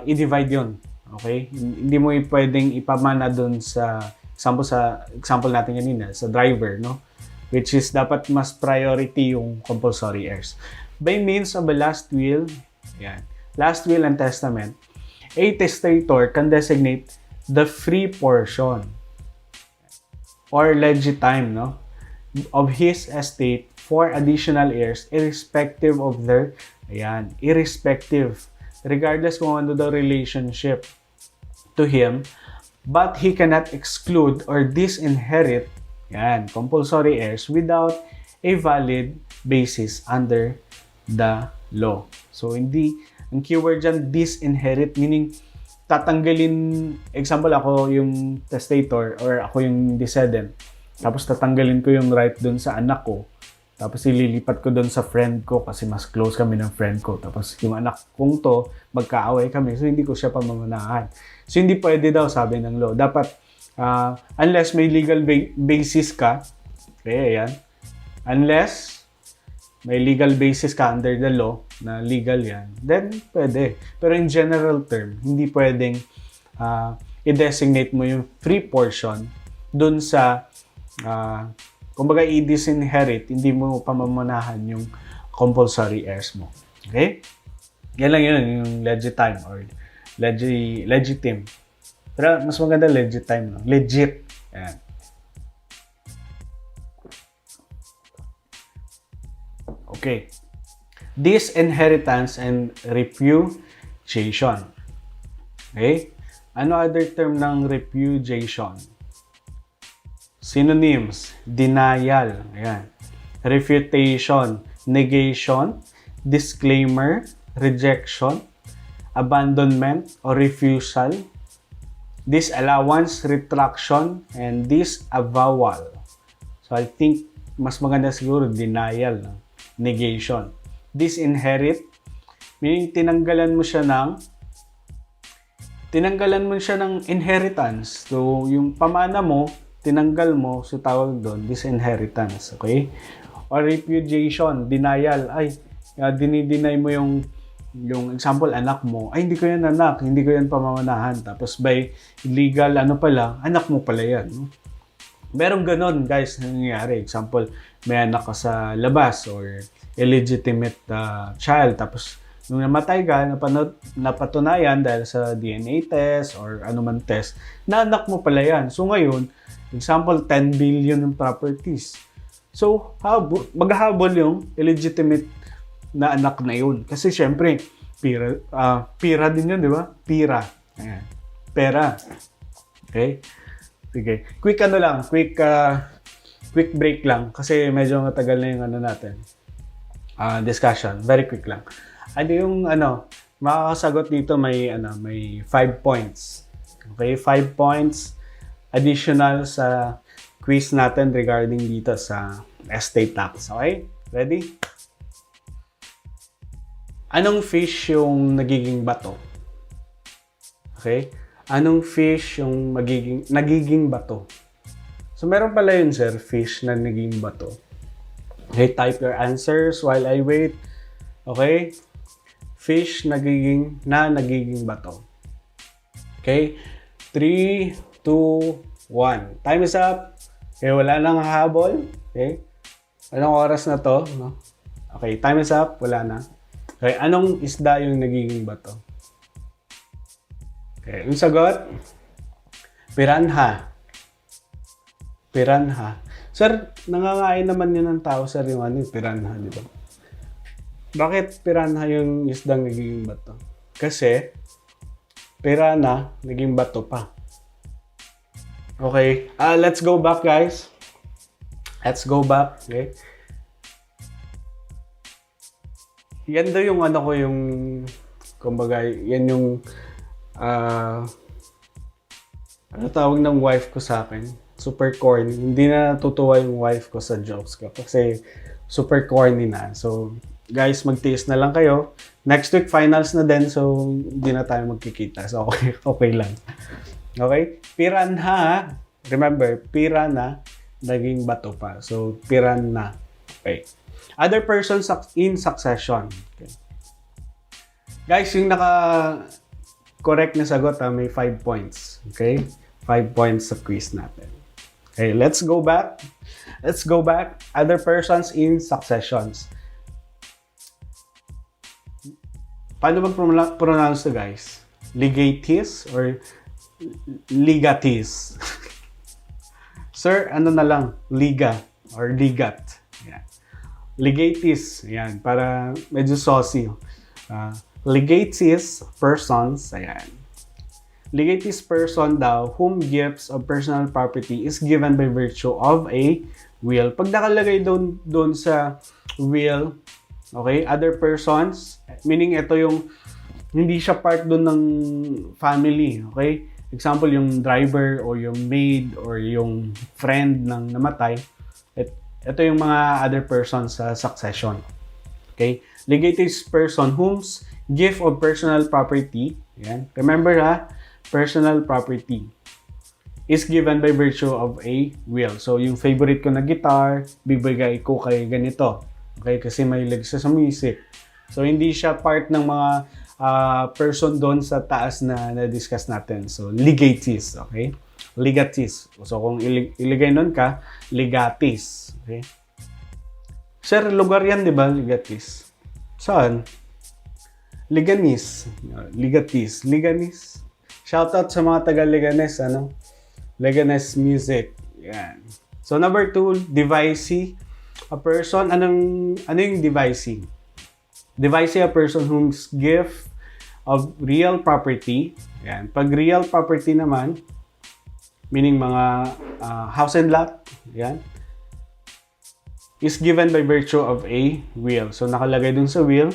i-divide yun. Okay? Hindi mo pwedeng ipamana doon sa example natin kanina, sa driver, no? Which is dapat mas priority yung compulsory heirs. By means of a last will, yan, last will and testament, a testator can designate the free portion or legitime, no, of his estate for additional heirs irrespective of their, regardless kung ano the relationship to him, but he cannot exclude or disinherit compulsory heirs without a valid basis under the law. So, ang keyword dyan, disinherit, meaning tatanggalin, example, ako yung testator or ako yung decedent, tapos tatanggalin ko yung right dun sa anak ko, tapos ililipat ko dun sa friend ko kasi mas close kami ng friend ko, tapos yung anak kong to, magkaaway kami, so hindi ko siya pamamanahan. So, hindi pwede daw, sabi ng law. Dapat, unless may legal basis ka, ayan, unless may legal basis ka under the law, na legal yan, then pwede. Pero in general term, hindi pwedeng i-designate mo yung free portion dun sa, kumbaga i-disinherit, hindi mo pamamanahan yung compulsory heirs mo. Okay? Yan lang yun, yung legitime or legitime. Pero mas maganda legitime, no? Legit. Yan. Okay. Disinheritance and repudiation. Okay? Ano other term ng repudiation? Synonyms, denial, ayan. Refutation, negation, disclaimer, rejection, abandonment or refusal, disallowance, retraction, and disavowal. So I think mas maganda siguro denial, no? Negation. Disinherit, meaning tinanggalan mo siya ng inheritance. So yung pamana mo, tinanggal mo, so tawag doon disinheritance, okay? Or repudiation, denial, ay dinideny mo yung example, anak mo, ay hindi ko yan anak, hindi ko yan pamamanahan. Tapos by legal, anak mo pala yan. Merong ganon, guys, nangyayari. Example, may anak ka sa labas or illegitimate child. Tapos, nung namatay ka, napatunayan dahil sa DNA test or anuman test, na anak mo pala yan. So ngayon, example, 10 billion ng properties. So, maghahabol yung illegitimate na anak na yun. Kasi syempre, pira din yun, di ba? Pira. Ayan. Pera. Okay? Sige. Quick break lang. Kasi medyo matagal na yung natin. Discussion. Very quick lang. Yung makakasagot dito may 5 points. Okay? 5 points additional sa quiz natin regarding dito sa estate tax. Okay? Ready? Anong fish yung nagiging bato? Okay? Anong fish yung nagiging bato? So, meron pala yun, sir, fish na nagiging bato. Okay, type your answers while I wait. Okay? Fish nagiging bato. Okay? 3, 2, 1. Time is up. Okay, wala nang habol. Okay? Anong oras na to? No? Okay, time is up. Wala na. Okay, anong isda yung nagiging bato? Okay, yung sagot? Piranha. Piranha. Sir, nangangain naman yun ng tao, sir, yung piranha, di ba? Bakit piranha yung isdang nagiging bato? Kasi, piranha, naging bato pa. Okay, let's go back, guys. Let's go back, okay? Yan daw yung kumbaga, yan yung tawag ng wife ko sa akin? Super corny. Hindi na natutuwa yung wife ko sa jokes ko kasi super corny na. So, guys, magtiis na lang kayo. Next week, finals na din. So, hindi na tayo magkikita. So, okay lang. Okay? Piranha. Remember, piranha, naging bato pa. So, piranha. Okay. Other persons in succession. Okay. Guys, yung correct na sagot, may 5 points. Okay? 5 points sa quiz natin. Okay, let's go back. Let's go back. Other persons in successions. Paano ba pronounce to, guys? Legatees or legatees? Sir, ano na lang? Liga or ligat. Yan. Legatees. Yan, para medyo saucy. Legatees persons. Ayan. Legatees person daw whom gifts of personal property is given by virtue of a will. Pag nakalagay doon sa will, okay, other persons, meaning ito yung hindi siya part doon ng family, okay? Example, yung driver or yung maid or yung friend ng namatay, ito yung mga other persons sa succession. Okay? Legatees person whom's gift of personal property, yan. Remember personal property is given by virtue of a will. So, yung favorite ko na guitar, bibigay ko kay ganito. Okay? Kasi mahilig siya sa music. So, hindi siya part ng mga person doon sa taas na na-discuss natin. So, legatees. Okay? Legatees. So, kung iligay nun ka, legatees. Okay? Sir, lugar yan, di ba? Legatees. Saan? Liganis. Legatees. Liganis. Shoutout sa mga taga-Liganes, Liganes music. Yan. So, number 2, devisee. A person, ano yung devisee? Devicee, a person whose gift of real property. Yan. Pag real property naman, meaning mga house and lot, yan, is given by virtue of a will. So, nakalagay dun sa will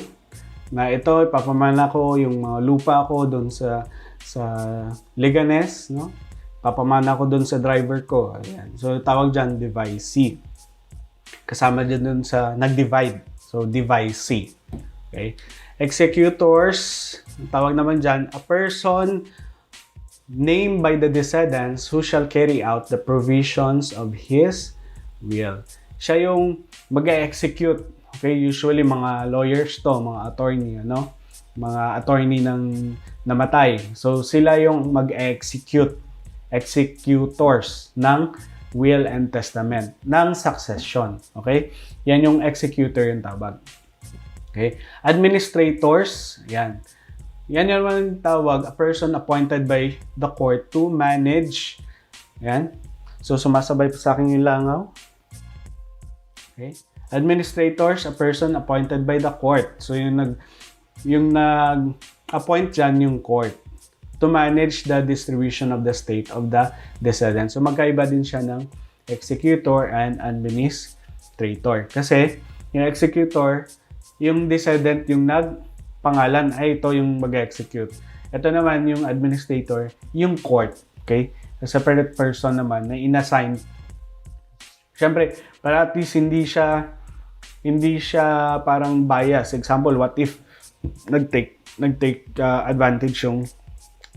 na ito, ipapamana ko yung mga lupa ko dun sa Leganes, no? Papamana ko dun sa driver ko. Ayan. So, tawag dyan, devicee. Kasama dyan dun sa nag-divide. So, devicee. Okay? Executors, tawag naman dyan, a person named by the descendants who shall carry out the provisions of his will. Siya yung mag-execute. Okay? Usually, mga lawyers to, mga attorney, ano? Mga attorney ng namatay. So, sila yung mag-execute. Executors ng will and testament ng succession. Okay? Yan yung executor yung tawag. Okay? Administrators, yan. Yan yung tawag, a person appointed by the court to manage. Yan. So, sumasabay pa sa akin yung langaw. Okay? Administrators, a person appointed by the court. So, yung nag-appoint dyan yung court to manage the distribution of the estate of the descendant. So, magkaiba din siya ng executor and administrator. Kasi, yung executor, yung descendant, yung nagpangalan, ay ito yung mag-execute. Ito naman, yung administrator, yung court. Okay? A separate person naman na inassign. Siyempre, para at least hindi siya parang bias. Example, what if nag-take advantage yung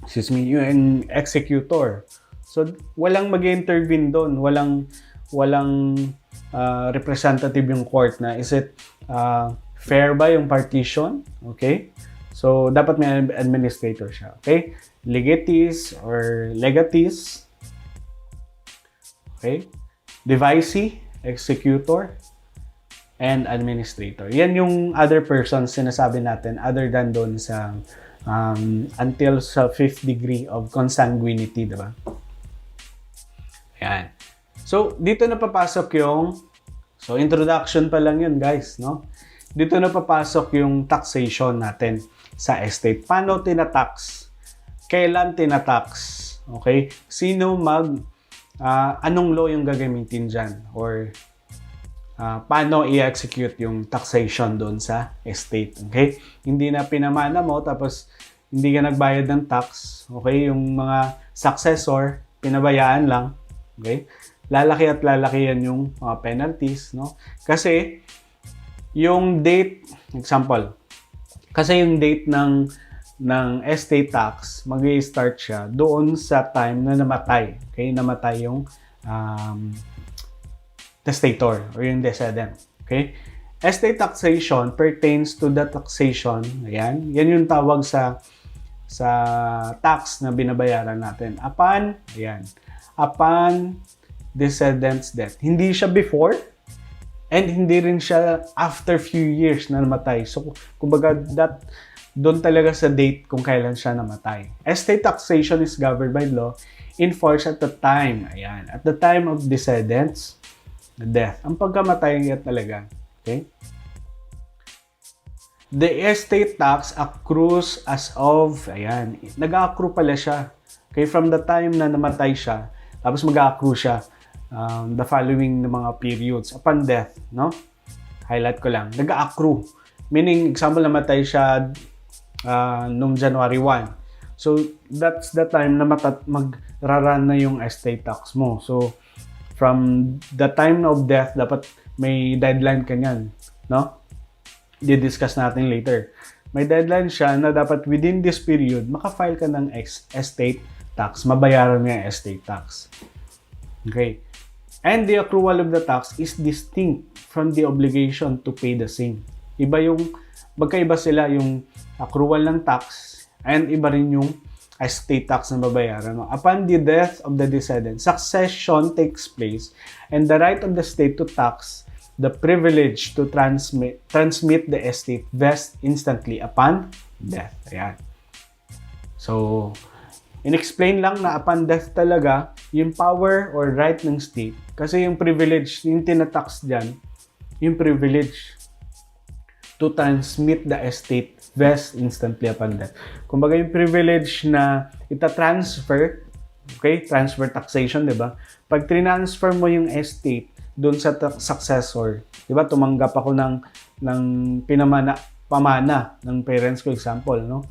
yung executor. So, walang mag-intervene doon. Walang representative yung court na is it fair ba yung partition? Okay? So, dapat may administrator siya. Okay? Legatees or legatees. Okay? Devicee, executor, and administrator. Yan yung other persons sinasabi natin other than doon sa until sa 5th degree of consanguinity, diba? Ayan. So, dito na papasok so introduction pa lang yun, guys, no? Dito na papasok yung taxation natin sa estate. Paano tinatax? Kailan tinatax? Okay? Sino anong law yung gagamitin dyan? Or paano i-execute yung taxation doon sa estate. Okay? Hindi na pinamana mo tapos hindi ka nagbayad ng tax. Okay? Yung mga successor, pinabayaan lang. Okay? Lalaki at lalaki yan yung mga penalties. No? Kasi yung date, example, kasi yung date ng estate tax, mag-i-start siya doon sa time na namatay. Okay? Namatay yung testator or yung descendant. Okay? Estate taxation pertains to the taxation. Ayan. Yan yung tawag sa tax na binabayaran natin. Upon descendant's death. Hindi siya before and hindi rin siya after few years na namatay. So, kumbaga, doon talaga sa date kung kailan siya namatay. Estate taxation is governed by law in force at the time. Ayan. At the time of descendants, death. Ang pagkamatay niya talaga. Okay? The estate tax accrues as of, ayan, nag-accrue pala siya. Okay, from the time na namatay siya, tapos mag-accrue siya the following na mga periods upon death, no? Highlight ko lang. Nag-accrue. Meaning, example, namatay siya noong January 1. So, that's the time na mag-run na yung estate tax mo. So, from the time of death, dapat may deadline kanyan, no? Di-discuss natin later. May deadline siya na dapat within this period, maka-file ka ng estate tax, mabayaran mo yung estate tax. Okay. And the accrual of the tax is distinct from the obligation to pay the same. Magkaiba sila yung accrual ng tax and iba rin yung estate tax na babayaran mo. Upon the death of the descendant, succession takes place and the right of the state to tax the privilege to transmit the estate vests instantly upon death. Ayan. So, in-explain lang na upon death talaga, yung power or right ng state, kasi yung privilege, yung tinatax dyan, yung privilege. to transmit the estate vests instantly upon death. Kumbaga yung privilege na ita-transfer, okay, transfer taxation, di ba? Pag transfer mo yung estate doon sa successor, di ba, tumanggap ako ng pamana ng parents ko, example, no?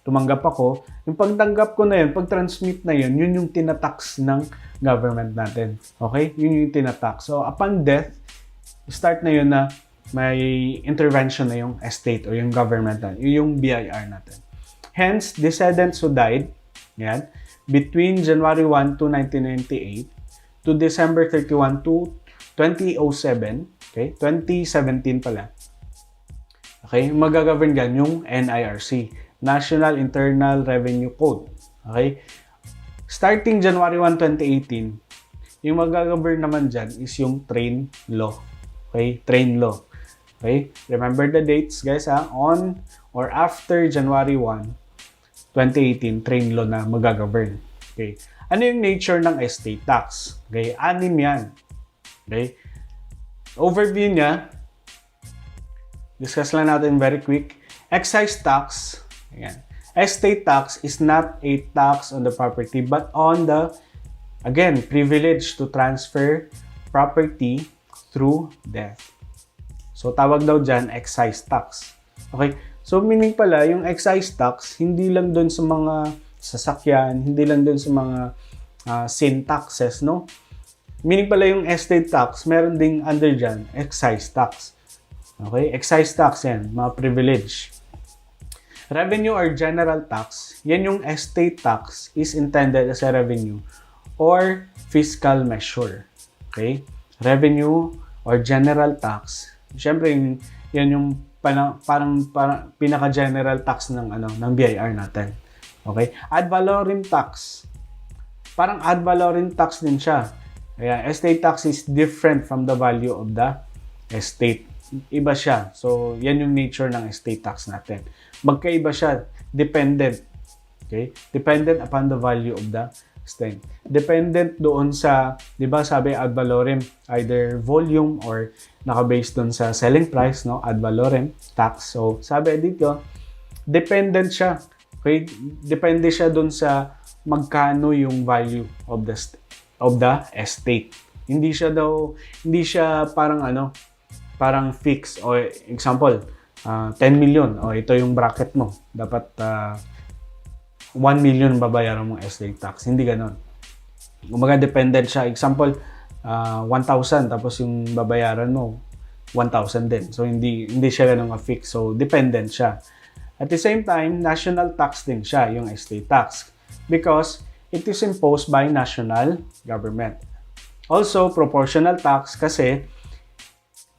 Tumanggap ako, yung pagtanggap ko na yun, pag-transmit na yun, yun yung tinatax ng government natin. Okay? Yun yung tinatax. So, upon death, start na yun na may intervention na yung estate o yung government natin, yung BIR natin. Hence, descendants who died, yan, between January 1 to 1998 to December 31 to 2007, okay? 2017 pala. Okay? Magagovern gan yung NIRC, National Internal Revenue Code. Okay? Starting January 1, 2018, yung magagovern naman dyan is yung train law. Okay? Train law. Okay? Remember the dates, guys, ha? On or after January 1, 2018, train law na magagovern. Okay? Ano yung nature ng estate tax? Okay? 6 yan. Okay? Overview niya, discuss lang natin very quick. Excise tax, ayan. Estate tax is not a tax on the property but on the, again, privilege to transfer property through death. So, tawag daw dyan, excise tax. Okay? So, meaning pala, yung excise tax, hindi lang doon sa mga sasakyan, hindi lang doon sa mga sin taxes, no? Meaning pala yung estate tax, meron ding under dyan, excise tax. Okay? Excise tax yan, mga privilege. Revenue or general tax, yan yung estate tax is intended as a revenue or fiscal measure. Okay? Revenue or general tax. Siyempre, yan yung parang pinaka-general tax ng BIR natin. Okay? Ad valorem tax. Parang ad valorem tax din siya. Kaya, estate tax is different from the value of the estate. Iba siya. So, yan yung nature ng estate tax natin. Magkaiba siya. Dependent. Okay? Dependent upon the value of the estate. Dependent doon sa, di ba sabi ad valorem, either volume or naka-based doon sa selling price, no? Ad valorem tax. So, sabi dito, dependent siya. Okay? Depende siya doon sa magkano yung value of the estate. Hindi siya parang fix o example 10 million o ito yung bracket mo dapat 1 million babayaran mong estate tax, hindi ganoon. Kumbaga dependent siya, example 1,000 tapos yung babayaran mo 1,000 din, so hindi siya ganun fix, so dependent siya. At the same time, national tax din siya yung estate tax because it is imposed by national government. Also, proportional tax kasi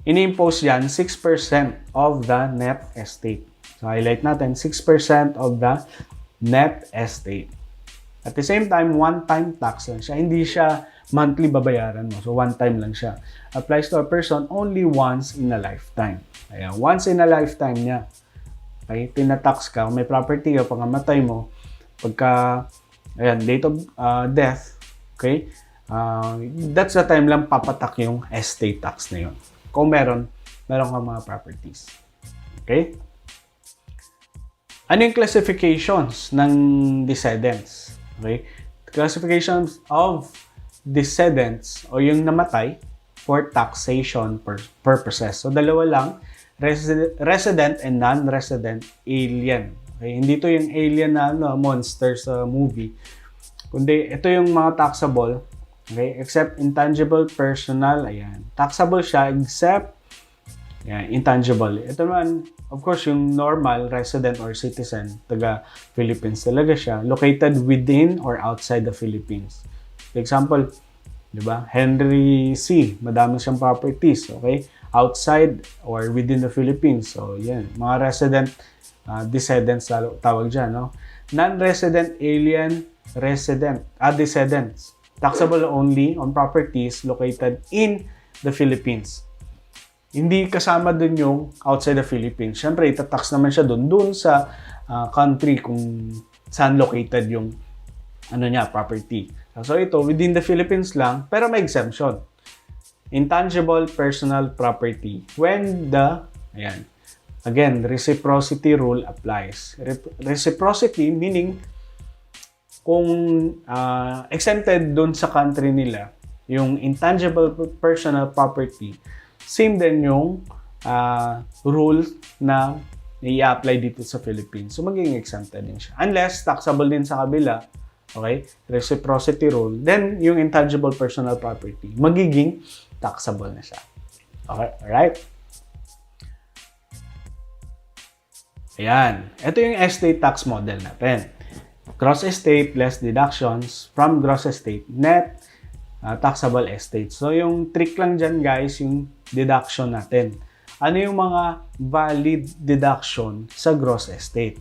ini-impose yan 6% of the net estate. So, highlight natin, 6% of the net estate. At the same time, one-time tax lang siya. Hindi siya monthly babayaran mo. So, one-time lang siya. Applies to a person only once in a lifetime. Ayan, once in a lifetime niya. Okay, tinatax ka, may property ka, pagkamatay mo, pagka ayan, date of death, okay? That's the time lang papatak yung estate tax na yun. Kung meron ka mga properties. Okay? Ano yung classifications ng descendants? Okay? Classifications of descendants o yung namatay for taxation purposes. So, dalawa lang, resident and non-resident alien. Okay? Hindi to yung alien na monster sa movie. Kundi ito yung mga taxable, okay? Except intangible personal, ayan. Taxable siya except ayan, intangible. Ito naman, of course, yung normal resident or citizen, taga Philippines talaga siya, located within or outside the Philippines. For example, di ba? Henry C. Madami siyang properties, okay? Outside or within the Philippines. So, yan. Mga resident descendants tawag dyan, no? Non-resident alien descendants. Taxable only on properties located in the Philippines. Hindi kasama dun yung outside the Philippines. Siyempre, itatax naman siya dun sa country kung saan located yung property. So, ito, within the Philippines lang, pero may exemption. Intangible personal property when the Again, reciprocity rule applies. Reciprocity meaning kung exempted doon sa country nila, yung intangible personal property, same din yung rule na i-apply dito sa Philippines. So, magiging exempted din siya. Unless taxable din sa kabila, okay, reciprocity rule, then yung intangible personal property, magiging taxable na siya. Okay, alright? Ayan. Ito yung estate tax model natin. Gross estate less deductions from gross estate, net taxable estate. So, yung trick lang dyan, guys, yung deduction natin. Ano yung mga valid deduction sa gross estate?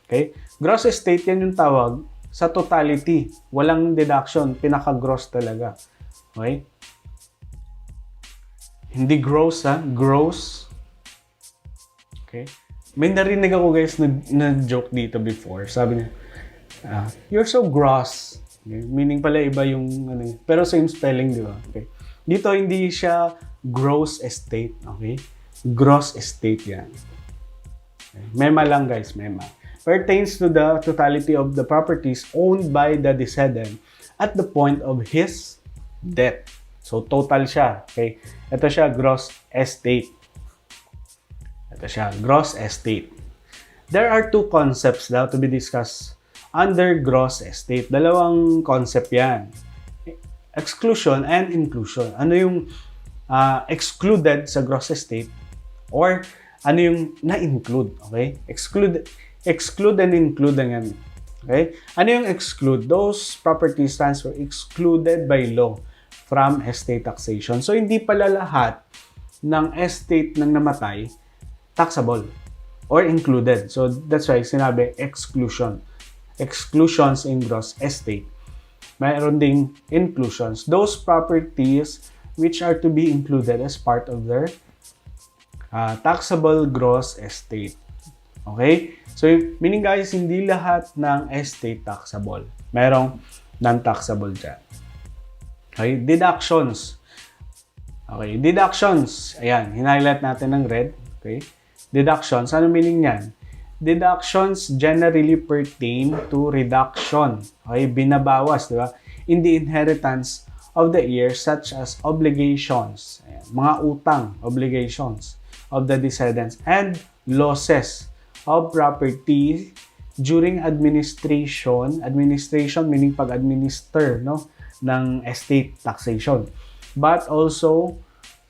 Okay? Gross estate, yan yung tawag sa totality. Walang deduction. Pinaka-gross talaga. Okay? Hindi gross, ha? Gross. Okay? May narinig ako, guys, na-joke dito before. Sabi niya, you're so gross. Okay? Meaning pala iba yung ano, pero same spelling, di ba? Okay. Dito hindi siya gross estate, okay? Gross estate yan. Okay. Mema lang, guys, mema. Pertains to the totality of the properties owned by the decedent at the point of his death. So total siya, okay? Ito siya gross estate. Ito siya gross estate. There are two concepts daw to be discussed under gross estate. Dalawang concept yan. Exclusion and inclusion. Ano yung excluded sa gross estate or ano yung na-include. Okay? Exclude and include yan. Okay? Ano yung exclude? Those properties stands for excluded by law from estate taxation. So, hindi pala lahat ng estate ng namatay taxable or included. So, that's why sinabi exclusion. Exclusions in gross estate. Mayroon ding inclusions. Those properties which are to be included as part of their taxable gross estate. Okay? So, meaning guys, hindi lahat ng estate taxable. Mayroong non-taxable dyan. Okay? Deductions. Okay? Deductions. Ayan. Hinighlight natin ng red. Okay? Deductions. Ano meaning yan? Deductions generally pertain to reduction. Okay? Binabawas, di ba? In the inheritance of the heir such as obligations. Ayan. Mga utang, obligations of the descendants and losses of property during administration. Administration meaning pag-administer, no, ng estate taxation. But also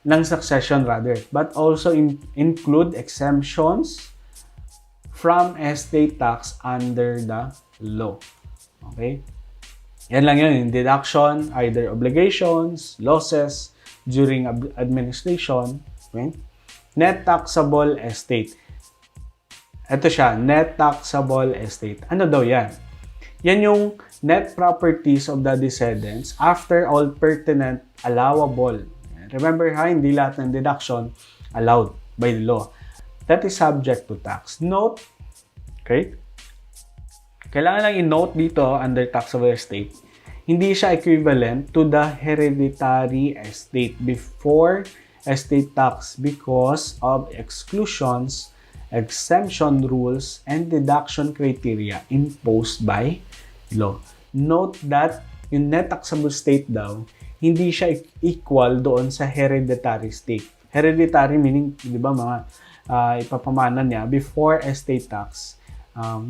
ng succession rather. But also include exemptions from estate tax under the law. Okay? Yan lang yun. Deduction, either obligations, losses during administration. Okay? Net taxable estate. Ito siya, net taxable estate. Ano daw yan? Yan yung net properties of the descendants after all pertinent allowable. Remember ha, hindi lahat ng deduction allowed by the law. That is subject to tax. Note, okay? Kailangan lang i-note dito under taxable estate, hindi siya equivalent to the hereditary estate before estate tax because of exclusions, exemption rules, and deduction criteria imposed by law. Note that yung net taxable state daw, hindi siya equal doon sa hereditary state. Hereditary meaning, di ba, mga ipapamana niya before estate tax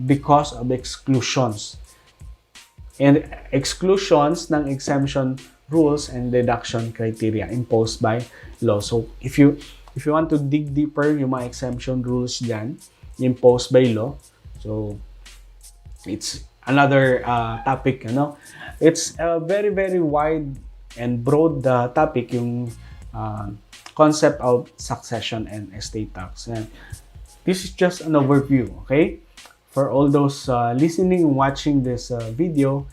because of exclusions. And exclusions ng exemption rules and deduction criteria imposed by law. So, if you want to dig deeper yung mga exemption rules dyan, imposed by law, so, it's another topic, ano? It's a very, very wide and broad topic, yung concept of succession and estate tax. And this is just an overview, okay? For all those listening and watching this video,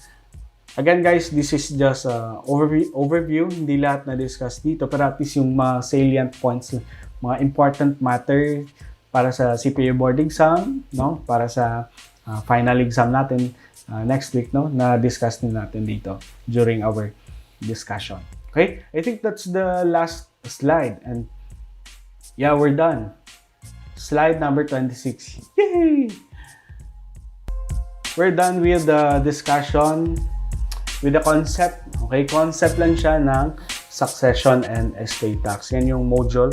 again guys, this is just overview. Hindi lahat na-discuss dito, pero at least yung mga salient points, mga important matter para sa CPA board exam, no? Para sa final exam natin next week, no? Na-discuss din natin dito during our discussion. Okay? I think that's the last slide. And yeah, we're done. slide number 26. Yay! We're done with the discussion with the concept. Okay, concept lang siya ng succession and estate tax. Yan yung module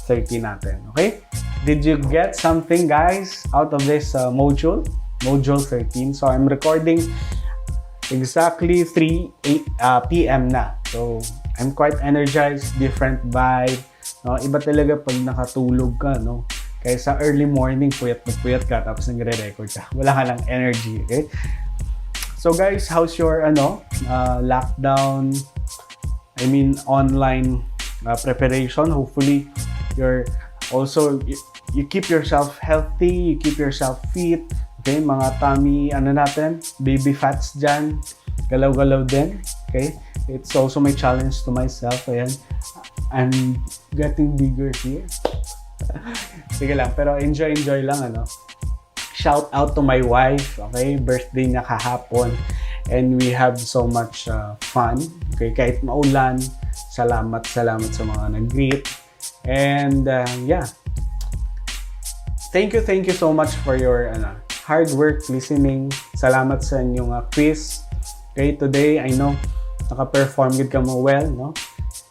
30 natin. Okay? Did you get something, guys, out of this module? Module 13. So, I'm recording exactly 3 p.m. na. So, I'm quite energized, different vibe. No? Iba talaga pag nakatulog ka, no? Kaysa early morning, puyat ka, tapos nagre-record ka. Wala ka ng energy, okay? So guys, how's your lockdown, online preparation? Hopefully, you're also, you keep yourself healthy, you keep yourself fit, okay? Mga tummy, natin, baby fats dyan, galaw-galaw din, okay? It's also my challenge to myself, ayan. I'm getting bigger here. Sige lang, pero enjoy lang, Shout out to my wife, okay? Birthday niya kahapon. And we have so much fun. Okay, kahit maulan, salamat sa mga nag-greet. And yeah. Thank you so much for your hard work listening. Salamat sa inyong quiz. Okay, today I know naka-perform good ka mo well, no?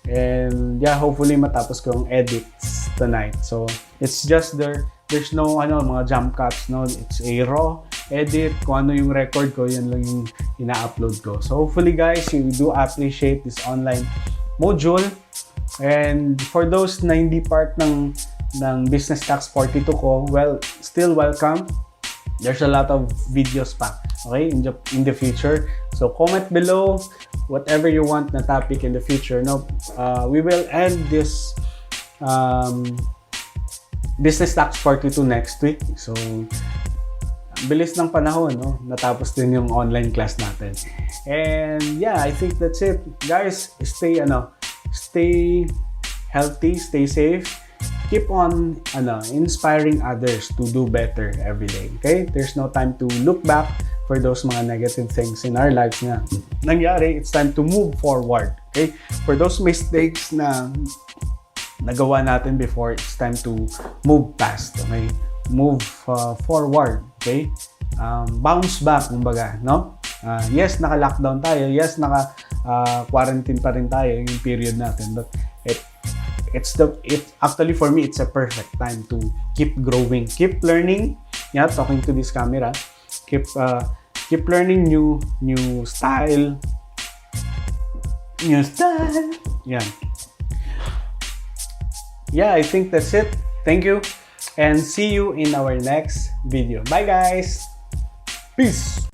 And yeah, hopefully matapos ko yung edits tonight. So, it's just there's no mga jump cuts, no? It's a raw edit. Kung ano yung record ko, yan lang yung ina-upload ko. So, hopefully guys, you do appreciate this online module. And for those na hindi part ng Business Tax 42 ko, well, still welcome. There's a lot of videos pa, okay, in the future. So, comment below whatever you want na topic in the future. No, we will end this Business Tax 42 next week. So, bilis ng panahon, no? Natapos din yung online class natin. And yeah, I think that's it. Guys, stay healthy, stay safe. Keep on inspiring others to do better every day. Okay? There's no time to look back for those mga negative things in our lives na nangyari. It's time to move forward. Okay? For those mistakes na nagawa natin before, it's time to move past. Okay? Move forward. Okay? Bounce back, kumbaga, no? Yes, naka-lockdown tayo. Yes, naka-quarantine pa rin tayo yung period natin. But actually for me, it's a perfect time to keep growing, keep learning. Yeah, talking to this camera. Keep learning new style. Yeah. Yeah, I think that's it. Thank you. And see you in our next video. Bye guys. Peace.